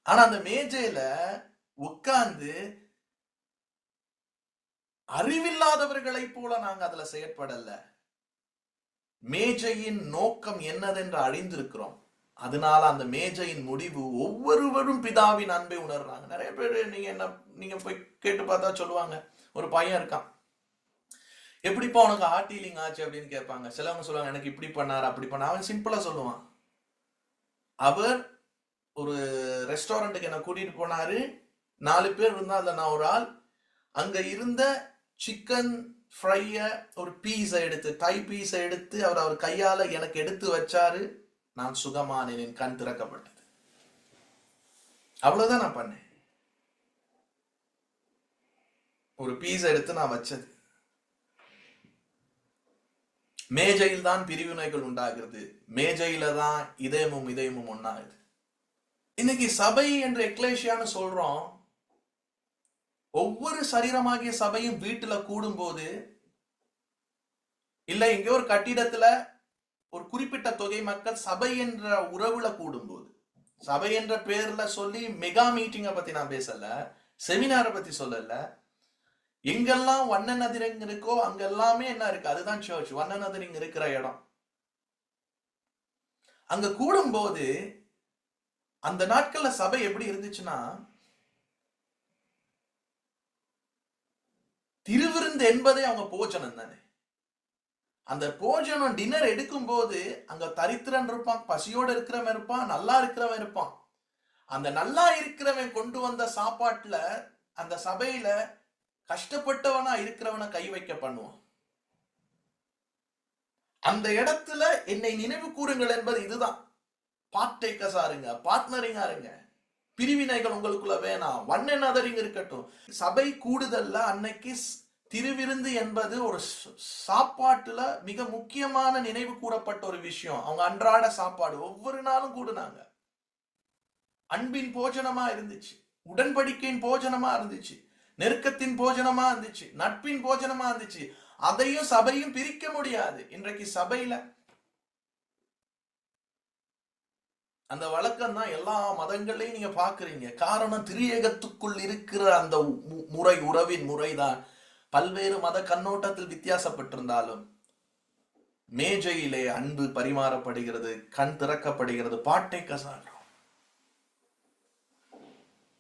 ஆனா அந்த மேஜையில உட்கார்ந்து அறிவில்லாதவர்களை போல நாங்க அதுல செயற்படல. மேஜையின் நோக்கம் என்னதென்று அறிந்திருக்கிறோம். அதனால அந்த மேஜையின் முடிவு ஒவ்வொருவரும் பிதாவின் அன்பை உணர்றாங்க. நிறைய பேர் நீங்க போய் கேட்டு பார்த்தா சொல்லுவாங்க, ஒரு பையன் இருக்கான், எப்படிப்பா உனக்கு ஹார்ட் ஆச்சு அப்படின்னு கேட்பாங்க. சிலவங்க சொல்லுவாங்க, எனக்கு இப்படி பண்ணாரு அப்படி பண்ண. அவன் சிம்பிளா சொல்லுவான், அவர் ஒரு ரெஸ்டாரண்ட்டுக்கு என்ன கூட்டிட்டு போனாரு, 4 பேர் இருந்தா அதுல நான் ஒரு ஆள். அங்க இருந்த சிக்கன் ஃப்ரைய ஒரு பீஸை எடுத்து, தை பீஸை எடுத்து அவர் கையால எனக்கு எடுத்து வச்சாரு. நான் சுகமானேன், என் கண் திறக்கப்பட்டது. அவ்வளவுதான் நான் பண்ணேன். ஒரு பீஸை எடுத்து நான் வச்சது. மேஜையில் தான் பிரிவினைகள் உண்டாகிறது. மேஜையில தான் இதயமும் ஒன்னாகுது. இன்னைக்கு சபை என்ற எக்லேசியான்னு சொல்றோம். ஒவ்வொரு சரீரமாகிய சபையும் வீட்டுல கூடும் போது, இல்ல எங்க ஒரு கட்டிடத்துல ஒரு குறிப்பிட்ட தொகை மக்கள் சபை என்ற உறவுல கூடும்போது, சபை என்ற பேர்ல சொல்லி மெகா மீட்டிங்கை பத்தி நான் பேசல, செமினாரை பத்தி சொல்லல. எங்கெல்லாம் வண்ணநதிரிங் இருக்கோ அங்கெல்லாமே என்ன இருக்கு, அதுதான் சர்ச். வண்ணநதிரிங் இருக்கிற இடம். அங்க கூடும்போது அந்த நாட்கள்ல சபை எப்படி இருந்துச்சுன்னா, திருவிருந்து என்பதே அவங்க போஜனம் தானே. அந்த போஜனம் டின்னர் எடுக்கும் போது அங்க தரித்திரன் இருப்பான், பசியோட இருக்கிறவன் இருப்பான், நல்லா இருக்கிறவன் இருப்பான். அந்த நல்லா இருக்கிறவன் கொண்டு வந்த சாப்பாட்டுல அந்த சபையில கஷ்டப்பட்டவனா இருக்கிறவனை கை வைக்க பண்ணுவான். அந்த இடத்துல என்னை நினைவு கூறுங்கள் என்பது இதுதான். பார்ட்டேக்கர்ஸா இருங்க, பார்ட்னரிங்கா இருங்க. பிரிவினைகள் உங்களுக்குள்ள வேணாம், ஒன் anothering இருக்கட்டும். சபை கூடுதல்ல அன்னைக்கு திருவிருந்து என்பது ஒரு சாப்பாட்டுல மிக முக்கியமான நினைவு கூறப்பட்ட ஒரு விஷயம். அவங்க அன்றாட சாப்பாடு ஒவ்வொரு நாளும் கூடுனாங்க. அன்பின் போஜனமா இருந்துச்சு, உடன்படிக்கையின் போஜனமா இருந்துச்சு, நெருக்கத்தின் போஜனமா இருந்துச்சு, நட்பின் போஜனமா இருந்துச்சு. அதையும் சபையும் பிரிக்க முடியாது. இன்றைக்கு சபையில அந்த வழக்கம் தான் எல்லா மதங்களையும் நீங்க பாக்குறீங்க. காரணம், திரியேகத்துக்குள் இருக்கிற அந்த முறை, உறவின் முறைதான் பல்வேறு மத கண்ணோட்டத்தில் வித்தியாசப்பட்டிருந்தாலும் மேஜையிலே அன்பு பரிமாறப்படுகிறது, கண் திறக்கப்படுகிறது, பாட்டை கசாடுறோம்.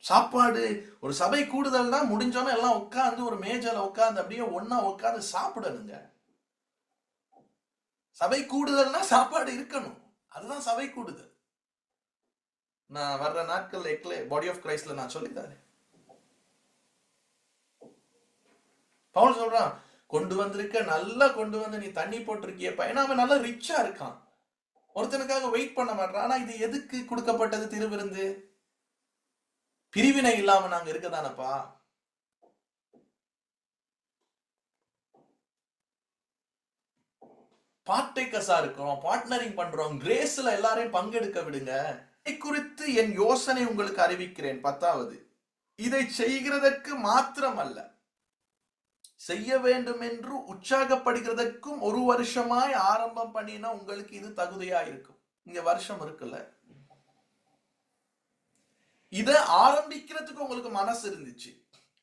சாப்பாடு ஒரு சபை கூடுதல்னா முடிஞ்சோன்னா எல்லாம் உட்காந்து ஒரு மேஜையில உட்காந்து அப்படியே ஒன்னா உட்காந்து சாப்பிடணுங்க. சபை கூடுதல்னா சாப்பாடு இருக்கணும், அதுதான் சபை கூடுதல். நான் வர்ற நாட்கள் பாடி ஆஃப் கிரைஸ்ட்ல நான் சொல்லித்தாரு. பவுல் சொல்றான், கொண்டு வந்திருக்க, நல்லா கொண்டு வந்து நீ தண்ணி போட்டிருக்கிய பையன், அவன் நல்லா ரிச்சா இருக்கான், ஒருத்தனுக்காக வெயிட் பண்ண மாட்டான். ஆனா இது எதுக்கு கொடுக்கப்பட்டது? திருவிருந்து. பிரிவினை இல்லாம நாங்க இருக்கதானப்பா. பார்ட்டேக்கர்ஸா இருக்கிறோம், பார்ட்னரிங் பண்றோம், கிரேஸ்ல எல்லாரையும் பங்கெடுக்க விடுங்க. இதை குறித்து என் யோசனை உங்களுக்கு அறிவிக்கிறேன். 10வது, இதை செய்கிறதற்கு மாத்திரம் அல்ல, செய்ய வேண்டும் என்று உற்சாகப்படுகிறதற்கும் 1 வருஷமாய் ஆரம்பம் பண்ணினா உங்களுக்கு இது தகுதியா இருக்கும். இங்க வருஷம் இருக்குல்ல, இத ஆரம்பிக்கிறதுக்கு உங்களுக்கு மனசு இருந்துச்சு,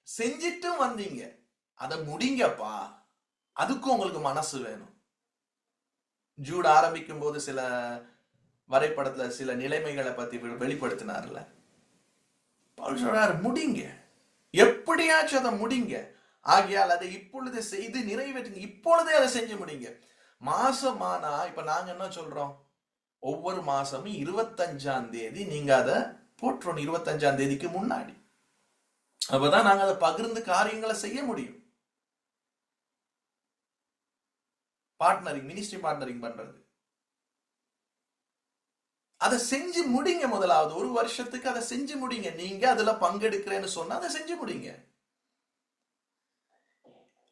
செஞ்சிட்டும் வந்தீங்க, அதை முடிங்கப்பா, அதுக்கும் உங்களுக்கு மனசு வேணும். ஜூட் ஆரம்பிக்கும் போது சில வரைபடத்துல சில நிலைமைகளை பத்தி வெளிப்படுத்தினார்ல, பவுல் சொல்றாரு முடிங்க, எப்படியாச்சும் அதை முடிங்க. ஆகையால் அதை இப்பொழுது செய்து நிறைவேற்றுங்க, இப்பொழுதே அதை செஞ்சு முடிங்க. மாசமானா இப்ப நாங்க என்ன சொல்றோம், ஒவ்வொரு மாசமும் 25ஆம் தேதி நீங்க அதை போட்டுறோம், 25ஆம் தேதிக்கு முன்னாடி. அப்பதான் நாங்க அதை பகிர்ந்து காரியங்களை செய்ய முடியும். பார்ட்னரிங், மினிஸ்ட்ரி பார்ட்னரிங் பண்றது, அதை செஞ்சு முடிங்க. முதலாவது 1 வருஷத்துக்கு அதை செஞ்சு முடிங்க. நீங்க அதுல பங்கெடுக்கிறேன்னு சொன்னா அதை செஞ்சு முடிங்க.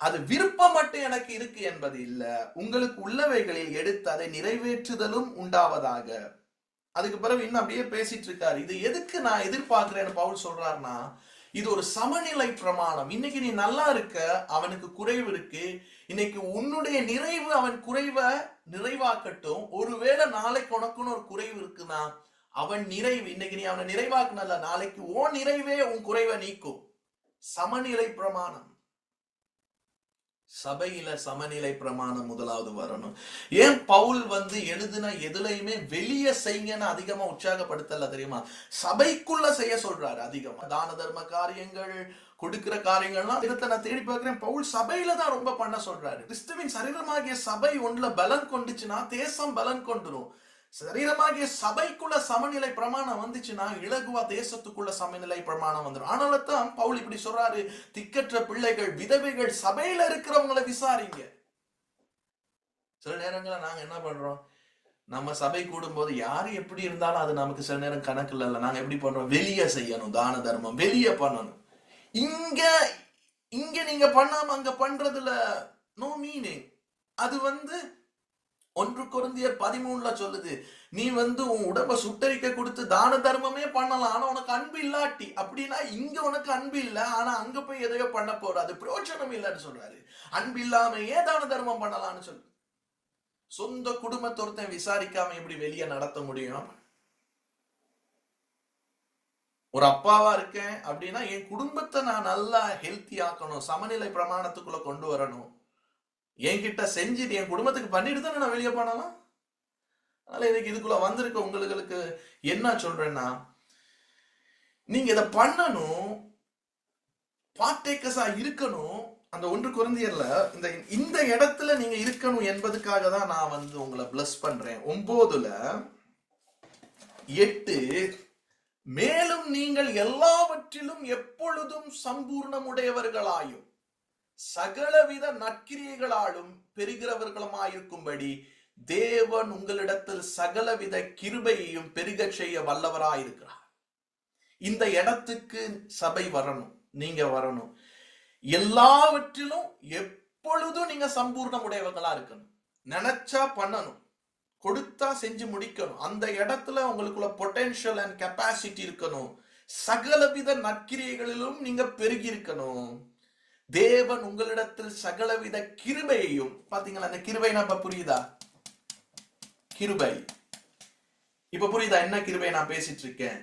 அது விருப்பம் மட்டும் எனக்கு இருக்கு என்பது இல்ல, உங்களுக்கு உள்ளவைகளில் எடுத்து அதை நிறைவேற்றுதலும் உண்டாவதாக. அதுக்கு பிறகு இன்னும் அப்படியே பேசிட்டு இருக்காரு. இது எதுக்கு நான் எதிர்பார்க்கிறேன்னு பவுல் சொல்றாருன்னா, இது ஒரு சமநிலை பிரமாணம். இன்னைக்கு நீ நல்லா இருக்க, அவனுக்கு குறைவு இருக்கு, இன்னைக்கு உன்னுடைய நிறைவு அவன் குறைவை நிறைவாக்கட்டும். ஒருவேளை நாளைக்கு உனக்குன்னு ஒரு குறைவு இருக்குன்னா அவன் நிறைவு, இன்னைக்கு நீ அவனை நிறைவாக்குனல, நாளைக்கு ஓ நிறைவே உன் குறைவை நீக்கும். சமநிலை பிரமாணம். சபையில சமநிலை பிரமாணம் முதலாவது வரணும். ஏன் பவுல் எழுதுன எதுலையுமே வெளியே செய்யுங்கன்னு அதிகமா உற்சாகப்படுத்தல தெரியுமா? சபைக்குள்ள செய்ய சொல்றாரு அதிகமா. தான தர்ம காரியங்கள், கொடுக்கிற காரியங்கள்லாம் இடத்தை நான் தேடி பார்க்கிறேன், பவுல் சபையில தான் ரொம்ப பண்ண சொல்றாரு. கிறிஸ்துவின் சரீரமாகிய சபை ஒன்றுல பலன் கொண்டுச்சுன்னா தேசம் பலன் கொண்டுரும். சரீரமாகிய சபைக்குள்ள சமநிலை பிரமாணம் வந்துச்சுன்னா இலகுவா தேசத்துக்குள்ள சமநிலை பிரமாணம் வந்துடும். ஆனால தான் பவுல் இப்படி சொல்றாரு, திக்கற்ற பிள்ளைகள், விதவைகள், சபையில இருக்கிறவங்களை விசாரிங்க. சில நேரங்களில் நாங்க என்ன பண்றோம், நம்ம சபை கூடும் போது யாரு எப்படி இருந்தாலும் அது நமக்கு சில நேரம் கணக்கு இல்ல. நாங்க எப்படி பண்றோம், வெளியே செய்யணும், தான தர்மம் வெளியே பண்ணணும். இங்க இங்க நீங்க பண்ணாம அங்க பண்றதுல நோ மீனிங். அது 1 கொரிந்தியர் 13 சொல்லுது, நீ உன் உடம்ப சுட்டரிக்க கொடுத்து தான தர்மமே பண்ணலாம், ஆனா உனக்கு அன்பு இல்லாட்டி, அப்படின்னா இங்க உனக்கு அன்பு இல்ல, ஆனா அங்க போய் எதையோ பண்ண போற, அது பிரயோஜனம் இல்லைன்னு சொல்றாரு. அன்பு இல்லாம ஏன் தான தர்மம் பண்ணலாம்னு சொல்லு. சொந்த குடும்பத்தொருத்தன் விசாரிக்காம எப்படி வெளியே நடத்த முடியும்? ஒரு அப்பாவா இருக்கேன் அப்படின்னா என் குடும்பத்தை நான் நல்லா ஹெல்த்தி ஆக்கணும், சமநிலை பிரமாணத்துக்குள்ள கொண்டு வரணும். என்கிட்ட செஞ்சுட்டு என் குடும்பத்துக்கு பண்ணிட்டு தானே நான் வெளியே போனாலும். அதனால இன்னைக்கு இதுக்குள்ள வந்திருக்க உங்களுக்கு என்ன சொல்றேன்னா, நீங்க இதை பண்ணணும், பார்ட்டேக்கர்ஸா இருக்கணும். அந்த 1 கொரிந்தியர்ல இந்த இடத்துல நீங்க இருக்கணும் என்பதுக்காக தான் நான் உங்களை பிளஸ் பண்றேன். 9:8, மேலும் நீங்கள் எல்லாவற்றிலும் எப்பொழுதும் சம்பூர்ணமுடையவர்களாயும் சகலவித நற்கிரியைகளாலும் பெருகிறவர்களுமாயிருக்கும்படி தேவன் உங்களிடத்தில் சகலவித கிருபையையும் பெருக செய்ய வல்லவராயிருக்கிறார். இந்த இடத்துக்கு சபை வரணும், நீங்க வரணும். எல்லாவற்றிலும் எப்பொழுதும் நீங்க சம்பூர்ணமுடையவர்களா இருக்கணும். நினைச்சா பண்ணணும், கொடுத்தா செஞ்சு முடிக்கணும். அந்த இடத்துல உங்களுக்குள்ள பொட்டென்ஷியல் அண்ட் கெப்பாசிட்டி இருக்கணும். சகலவித நற்கிரியைகளிலும் நீங்க பெருகி இருக்கணும். தேவன் உங்களிடத்தில் சகலவித கிருபையையும், பாத்தீங்களா? அந்த கிருபை நம்ம புரியுதா? கிருபை இப்ப புரியுதா என்ன கிருபை நான் பேசிட்டு இருக்கேன்?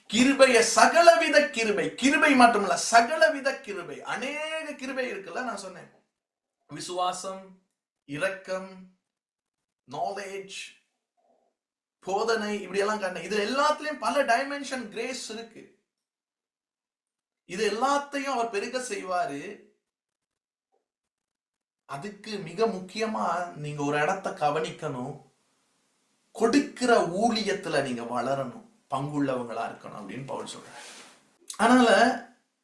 கிருபைய சகலவித கிருபை, கிருபை மட்டுமல்ல சகலவித கிருபை, அநேக கிருபை இருக்குல்ல. நான் சொன்னேன், விசுவாசம், இரக்கம், நாலேஜ், போதனை, இப்படி எல்லாம் காரணம். இது எல்லாத்துலயும் பல டைமென்ஷன் கிரேஸ் இருக்கு. இது எல்லாத்தையும் அவர் பெருக செய்வாரு. அதுக்கு மிக முக்கியமா நீங்க ஒரு இடத்தை கவனிக்கணும், கொடுக்கிற ஊழியத்துல நீங்க வளரணும், பங்குள்ளவங்களா இருக்கணும் அப்படின்னு பவுல் சொல்றாரு. அதனால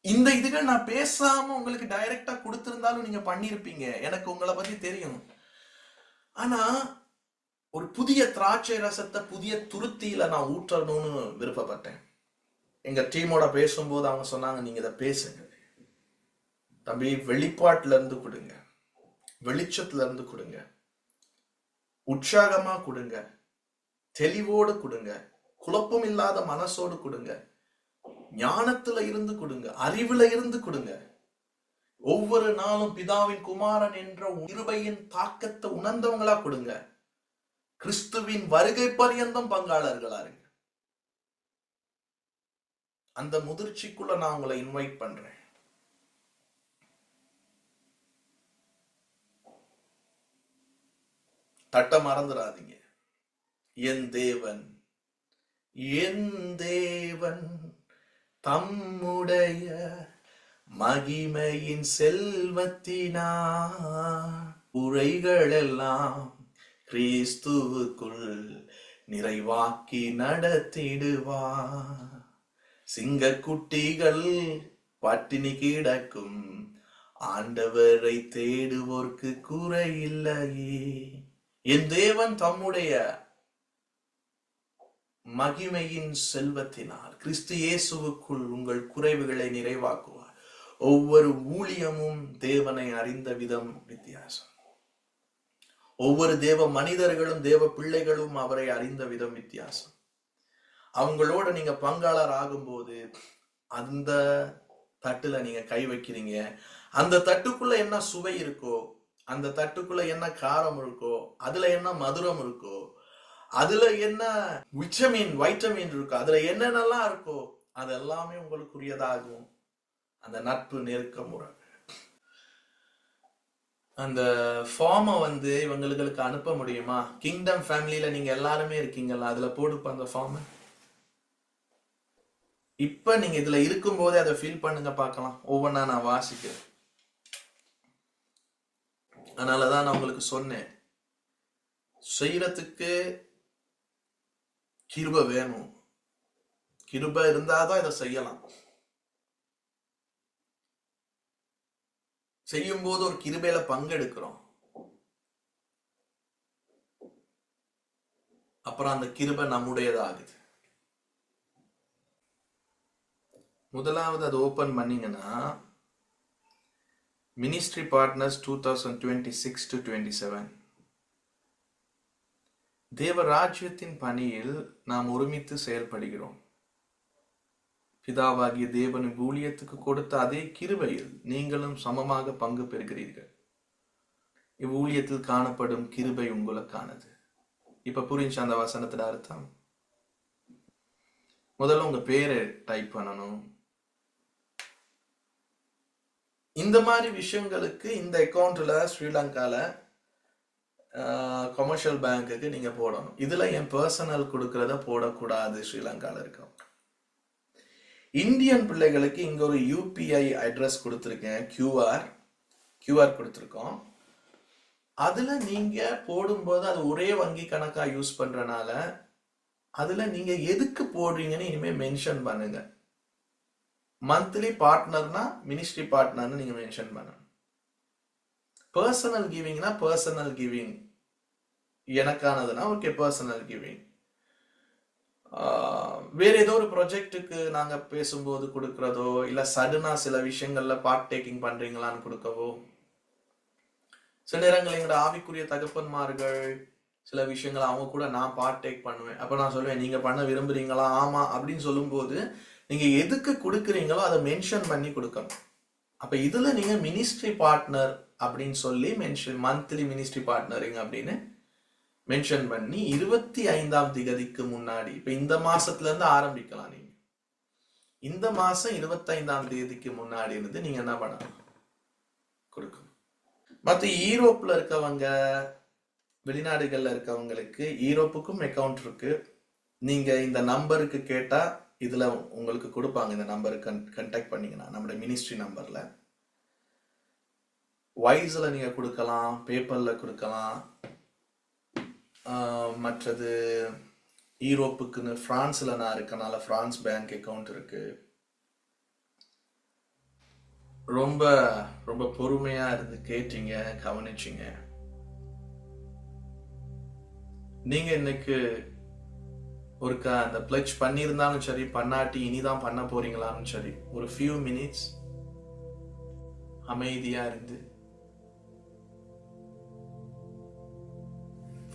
இந்த இதுகள் நான் பேசாம உங்களுக்கு டைரக்டா கொடுத்திருந்தாலும் நீங்க பண்ணிருப்பீங்க, எனக்கு உங்களை பத்தி தெரியும். ஆனா ஒரு புதிய திராட்சை ரசத்தை புதிய துருத்தியில நான் ஊற்றணும்னு விருப்பப்பட்டேன். எங்க டீமோட பேசும்போது அவங்க சொன்னாங்க, நீங்க இதை பேசுங்க தம்பி, வெளிப்பாட்டுல இருந்து கொடுங்க, வெளிச்சத்துல இருந்து கொடுங்க, உற்சாகமா கொடுங்க, தெளிவோடு கொடுங்க, குழப்பம் இல்லாத மனசோடு கொடுங்க, ஞானத்துல இருந்து கொடுங்க, அறிவுல இருந்து கொடுங்க. ஒவ்வொரு நாளும் பிதாவின் குமாரன் என்ற கிருபையின் தாக்கத்தை உணர்ந்தவங்களா கொடுங்க. கிறிஸ்துவின் வருகை பரியந்தம் பங்காளர்களா இருங்க. அந்த முதிர்ச்சிக்குள்ள நான் உங்களை இன்வைட் பண்றேன். தட்ட மறந்துடாதீங்க. என் தேவன் தம்முடைய மகிமையின் செல்வத்தினார் உரைகள் எல்லாம் கிறிஸ்துவுக்குள் நிறைவாக்கி நடத்திடுவார். சிங்கக்குட்டிகள் பட்டினி கிடக்கும் ஆண்டவரை தேடுவோர்க்கு குறையில்லையே. என் தேவன் தம்முடைய மகிமையின் செல்வத்தினால் கிறிஸ்து இயேசுவுக்குள் உங்கள் குறைவுகளை நிறைவாக்குவார். ஒவ்வொரு ஊழியமும் தேவனை அறிந்த விதம் வித்தியாசம். ஒவ்வொரு தேவ மனிதர்களும் தேவ பிள்ளைகளும் அவரை அறிந்த விதம் வித்தியாசம். அவங்களோட நீங்க பங்காளர் ஆகும்போது அந்த தட்டுல நீங்க கை வைக்கிறீங்க. அந்த தட்டுக்குள்ள என்ன சுவை இருக்கோ, அந்த தட்டுக்குள்ள என்ன காரம் இருக்கோ, அதுல என்ன மதுரம் இருக்கோ, அதுல என்ன வைட்டமின் இருக்கோ, அதுல என்னென்னலாம் இருக்கோ அது எல்லாமே உங்களுக்குரியதாகும். அந்த நட்பு நெருக்கம் முறை. அந்த ஃபார்மை இவங்களுக்கு அனுப்ப முடியுமா? கிங்டம் ஃபேமிலியில நீங்க எல்லாருமே இருக்கீங்களா, அதுல போடுப்ப அந்த ஃபார்ம். இப்ப நீங்க இதுல இருக்கும் போதே அதை ஃபீல் பண்ணுங்க, பார்க்கலாம். ஒவ்வொன்னா நான் வாசிக்கிறேன். அதனாலதான் நான் உங்களுக்கு சொன்னேன், செய்யறதுக்கு கிருபை வேணும். கிருபை இருந்தாதான் இதை செய்யலாம். செய்யும் போது ஒரு கிருபையில பங்கெடுக்கிறோம். அப்புறம் அந்த கிருபை நம்முடையதாகுது. முதலாவது அது ஓபன் பண்ணீங்கன்னா மினிஸ்ட்ரி பார்ட்னர்ஸ் 2026 to 27. தேவ ராஜ்யத்தின் பணியில் நாம் ஒருமித்து செயல்படுகிறோம். பிதாவாகிய தேவனின் ஊழியத்துக்கு கொடுத்த அதே கிருபையில் நீங்களும் சமமாக பங்கு பெறுகிறீர்கள். இவ்வூழியத்தில் காணப்படும் கிருபை உங்களுக்கானது. இப்ப புரிஞ்சு அந்த வசனத்துல அர்த்தம்? முதல்ல உங்க பேரை டைப் பண்ணணும். இந்த மாதிரி விஷயங்களுக்கு இந்த அக்கௌண்ட்ல ஸ்ரீலங்கால கமர்ஷியல் பேங்குக்கு நீங்க போடணும். இதுல என் பர்சனல் கொடுக்கறத போடக்கூடாது. ஸ்ரீலங்கால இருக்கோம். இந்தியன் பிள்ளைகளுக்கு இங்க ஒரு யூபிஐ அட்ரஸ் கொடுத்துருக்கேன். கியூஆர் கொடுத்துருக்கோம். அதுல நீங்க போடும்போது அது ஒரே வங்கி கணக்கா யூஸ் பண்றனால அதுல நீங்க எதுக்கு போடுறீங்கன்னு இனிமே மென்ஷன் பண்ணுங்க. மந்த்லி பார்ட்னர்னா மினிஸ்ட்ரி பார்ட்னர்னு நீங்க மென்ஷன் பண்ணணும். பர்சனல் கிவிங்னா பர்சனல் கிவிங், எனக்கானதுன்னா ஓகே பர்சனல் கிவிங். வேற ஏதோ ஒரு ப்ராஜெக்டுக்கு நாங்க பேசும்போது கொடுக்கறதோ, இல்ல சடனா சில விஷயங்கள்ல பார்ட் டேக்கிங் பண்றீங்களான்னு கொடுக்கவோ, சில நேரங்கள் எங்களோட ஆவிக்குரிய தகப்பன்மார்கள் சில விஷயங்கள் அவங்க கூட நான் பார்ட் டேக் பண்ணுவேன். அப்ப நான் சொல்லுவேன், நீங்க பண்ண விரும்புறீங்களா? ஆமா அப்படின்னு சொல்லும் போது நீங்க எதுக்கு கொடுக்குறீங்களோ அதை மென்ஷன் பண்ணி கொடுக்கணும். அப்ப இதுல நீங்க மினிஸ்ட்ரி பார்ட்னர் அப்படின்னு சொல்லி மென்ஷன், மந்த்லி மினிஸ்ட்ரி பார்ட்னரிங் அப்படின்னு மென்ஷன் பண்ணி 25ஆம் திகதிக்கு முன்னாடி, இப்ப இந்த மாசத்துல இருந்து ஆரம்பிக்கலாம். நீங்க இந்த மாசம் 25ஆம் தேதிக்கு முன்னாடி இருந்து நீங்க என்ன பண்ணலாம், கொடுக்கணும். மற்ற ஈரோப்ல இருக்கவங்க, வெளிநாடுகள்ல இருக்கவங்களுக்கு ஈரோப்புக்கும் அக்கௌண்ட் இருக்கு. நீங்க இந்த நம்பருக்கு கேட்டா இதுல உங்களுக்கு கொடுப்பாங்க. இந்த நம்பருக்கு கண்டாக்ட் பண்ணீங்கன்னா நம்மளுடைய மினிஸ்ட்ரி நம்பர்ல வைஸ்ல நீங்க கொடுக்கலாம், பேப்பர்ல கொடுக்கலாம். மற்றது ஈரோப்புக்குன்னு பிரான்ஸ்ல நான் இருக்கனால பிரான்ஸ் பேங்க் அக்கௌண்ட் இருக்கு. ரொம்ப ரொம்ப பொறுமையா இருந்து கேட்டீங்க, கவனிச்சிங்க. நீங்க இன்னைக்கு ஒருக்கா அந்த பிளட்ஜ் பண்ணியிருந்தாலும் சரி, பண்ணாட்டி இனிதான் பண்ண போறீங்களான்னு சரி, ஒரு ஃபியூ மினிட்ஸ் அமைதியா இருந்து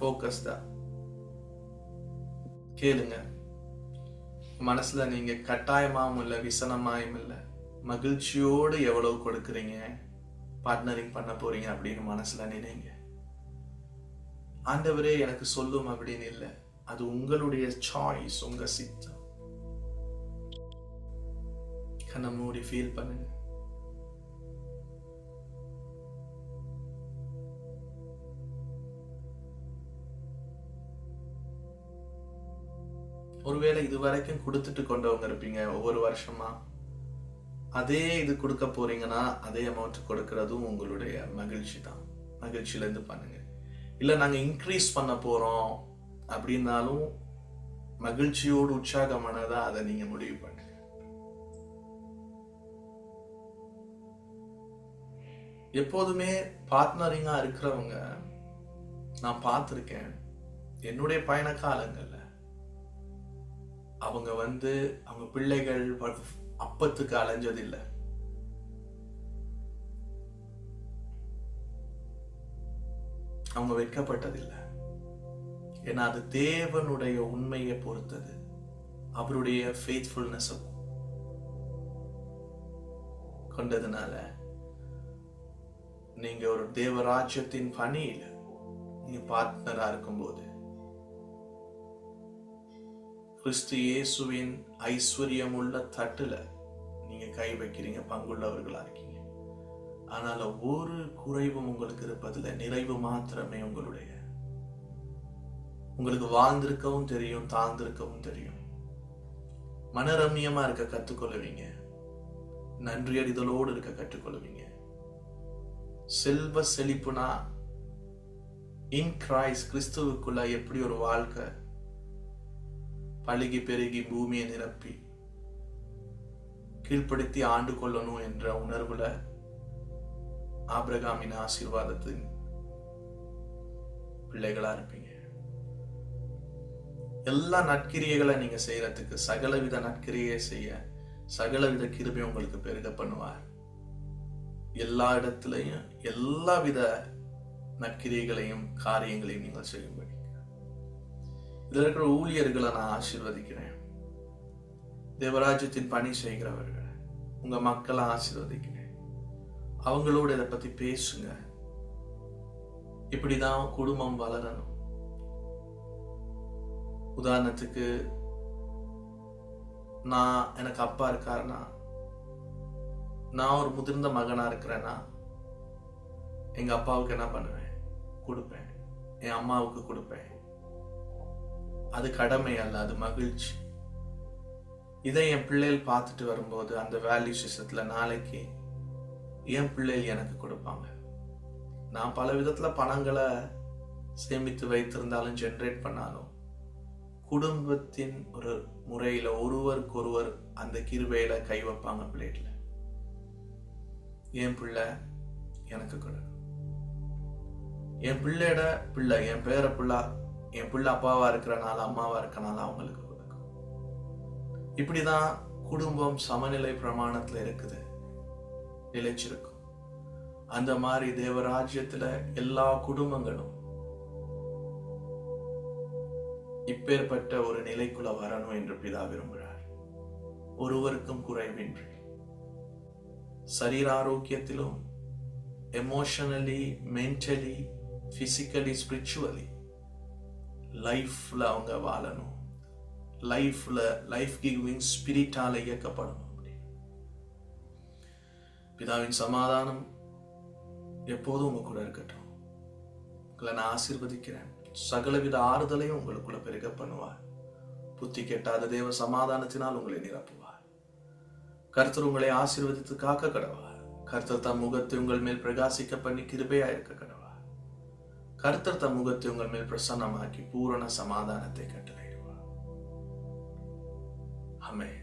ஃபோக்கஸ்டா கேளுங்க. மனசுல நீங்க கட்டாயமாவும் இல்லை, விசனமாயும் இல்லை, மகிழ்ச்சியோடு எவ்வளவு கொடுக்குறீங்க, பார்ட்னரிங் பண்ண போறீங்க அப்படின்னு மனசுல நினைங்க. ஆண்டவரே எனக்கு சொல்லும் அப்படின்னு இல்லை, அது உங்களுடைய சாய்ஸ், உங்க சித்தம். கண்ணை மூடி ஃபீல் பண்ணுங்க. ஒருவேளை இதுவரைக்கும் கொடுத்துட்டு கொண்டவங்க இருப்பீங்க ஒவ்வொரு வருஷமா, அதே இது கொடுக்க போறீங்கன்னா அதே அமௌண்ட் கொடுக்கறதும் உங்களுடைய மகிழ்ச்சி தான். மகிழ்ச்சியில இருந்து பண்ணுங்க. இல்ல நாங்க இன்க்ரீஸ் பண்ண போறோம் அப்படின்னாலும் மகிழ்ச்சியோடு உற்சாகமானதா அதை நீங்க முடிவு பண்ணுங்க. எப்போதுமே பார்ட்னரிங்கா இருக்கிறவங்க நான் பார்த்திருக்கேன் என்னுடைய பயண காலங்கள்ல. அவங்க அவங்க பிள்ளைகள் அப்பத்துக்கு அலைஞ்சதில்லை. அவங்க வெட்கப்பட்டதில்லை. ஏன்னா அது தேவனுடைய உண்மையை பொறுத்தது, அவருடைய ஃபெய்த்ஃபுல்னஸ் கொண்டதுனால. நீங்க ஒரு தேவராஜ்யத்தின் பணியில நீங்க பார்ட்னரா இருக்கும்போது கிறிஸ்து இயேசுவின் ஐஸ்வர்யம் உள்ள தட்டுல நீங்க கை வைக்கிறீங்க, பங்குள்ளவர்களா இருக்கீங்க. ஆனால ஒரு குறைவும் உங்களுக்கு இருப்பதில்லை, நிறைவு மாத்திரமே உங்களுக்கு வாழ்ந்திருக்கவும் தெரியும், தாழ்ந்திருக்கவும் தெரியும். மனரம்யமா இருக்க கற்றுக்கொள்ளுவீங்க, நன்றியறிதலோடு இருக்க கற்றுக்கொள்ளுவீங்க. செல்வ செழிப்புனா இன் கிரைஸ்ட், கிறிஸ்துவுக்குள்ள எப்படி ஒரு வாழ்க்கை பழுகி பெருகி பூமியை நிரப்பி கீழ்ப்படுத்தி ஆண்டு கொள்ளணும் என்ற உணர்வுல ஆபிரகாமின் ஆசீர்வாதத்தின் பிள்ளைகளா இருப்பீங்க. எல்லா நற்கிரியைகளை நீங்க செய்யறதுக்கு, சகலவித நற்கிரியை செய்ய சகலவித கிருபை உங்களுக்கு பெருக பண்ணுவார். எல்லா இடத்திலையும் எல்லா வித நற்கிரியைகளையும் காரியங்களையும் நீங்கள் செய்யும்படி இதுல இருக்கிற ஊழியர்களை நான் ஆசீர்வதிக்கிறேன். தேவராஜ்யத்தின் பணி செய்கிறவர்கள், உங்க மக்களை ஆசீர்வதிக்கிறேன். அவங்களோட இதை பத்தி பேசுங்க. இப்படிதான் குடும்பம் வளரணும். உதாரணத்துக்கு எனக்கு அப்பா இருக்காருன்னா, நான் ஒரு முதிர்ந்த மகனா இருக்கிறேன்னா எங்க அப்பாவுக்கு என்ன பண்ணுவேன்? கொடுப்பேன். என் அம்மாவுக்கு கொடுப்பேன். அது கடமை அல்ல, அது மகிழ்ச்சி. இதை என் பிள்ளைகள் பார்த்துட்டு வரும்போது அந்த வேல்யூ சிஸ்டத்துல நாளைக்கு என் பிள்ளைகள் எனக்கு கொடுப்பாங்க. நான் பல விதத்துல பணங்களை சேமித்து வைத்திருந்தாலும் ஜெனரேட் பண்ணாலும் குடும்பத்தின் ஒரு முறையில ஒருவருக்கொருவர் அந்த கிருபையில கை வைப்பாங்க பிளேட்ல. என் பிள்ளை எனக்கு கொடு, என் பிள்ளையோட பிள்ளை, என் பேர பிள்ளை, என் பிள்ளை அப்பாவா இருக்கிறனால அம்மாவா இருக்கனால அவங்களுக்கு கொடுக்கும். இப்படிதான் குடும்பம் சமநிலை பிரமாணத்துல இருக்குது, நிலைச்சிருக்கும். அந்த மாதிரி தேவராஜ்யத்துல எல்லா குடும்பங்களும் இப்பேற்பட்ட ஒரு நிலைக்குள்ள வரணும் என்று பிதா விரும்புகிறார். ஒருவருக்கும் குறைவின்றி சரீர ஆரோக்கியத்திலும், எமோஷனலி, மென்டலி, பிசிக்கலி, ஸ்பிரிச்சுவலி லைஃப்ல அவங்க வாழணும். லைஃப் கிவிங் ஸ்பிரிட்டால இயக்கப்படணும். பிதாவின் சமாதானம் எப்போதும் உங்க கூட இருக்கட்டும். உங்களை நான் ஆசீர்வதிக்கிறேன். சகலவித ஆறுதலையும் உங்களுக்குள்ள பெருக பண்ணுவார். புத்தி கெட்டாத தேவ சமாதானத்தினால் உங்களை நிரப்புவார். கர்த்தர் உங்களை ஆசீர்வதித்து காக்க கடவார். கர்த்தர் தம் முகத்தை உங்கள் மேல் பிரகாசிக்க பண்ணி கிருபையா இருக்க கடவார். கர்த்தர் தம் முகத்தை உங்கள் மேல் பிரசன்னமாக்கி பூரண சமாதானத்தை கட்டளையிடுவார். ஆமென்.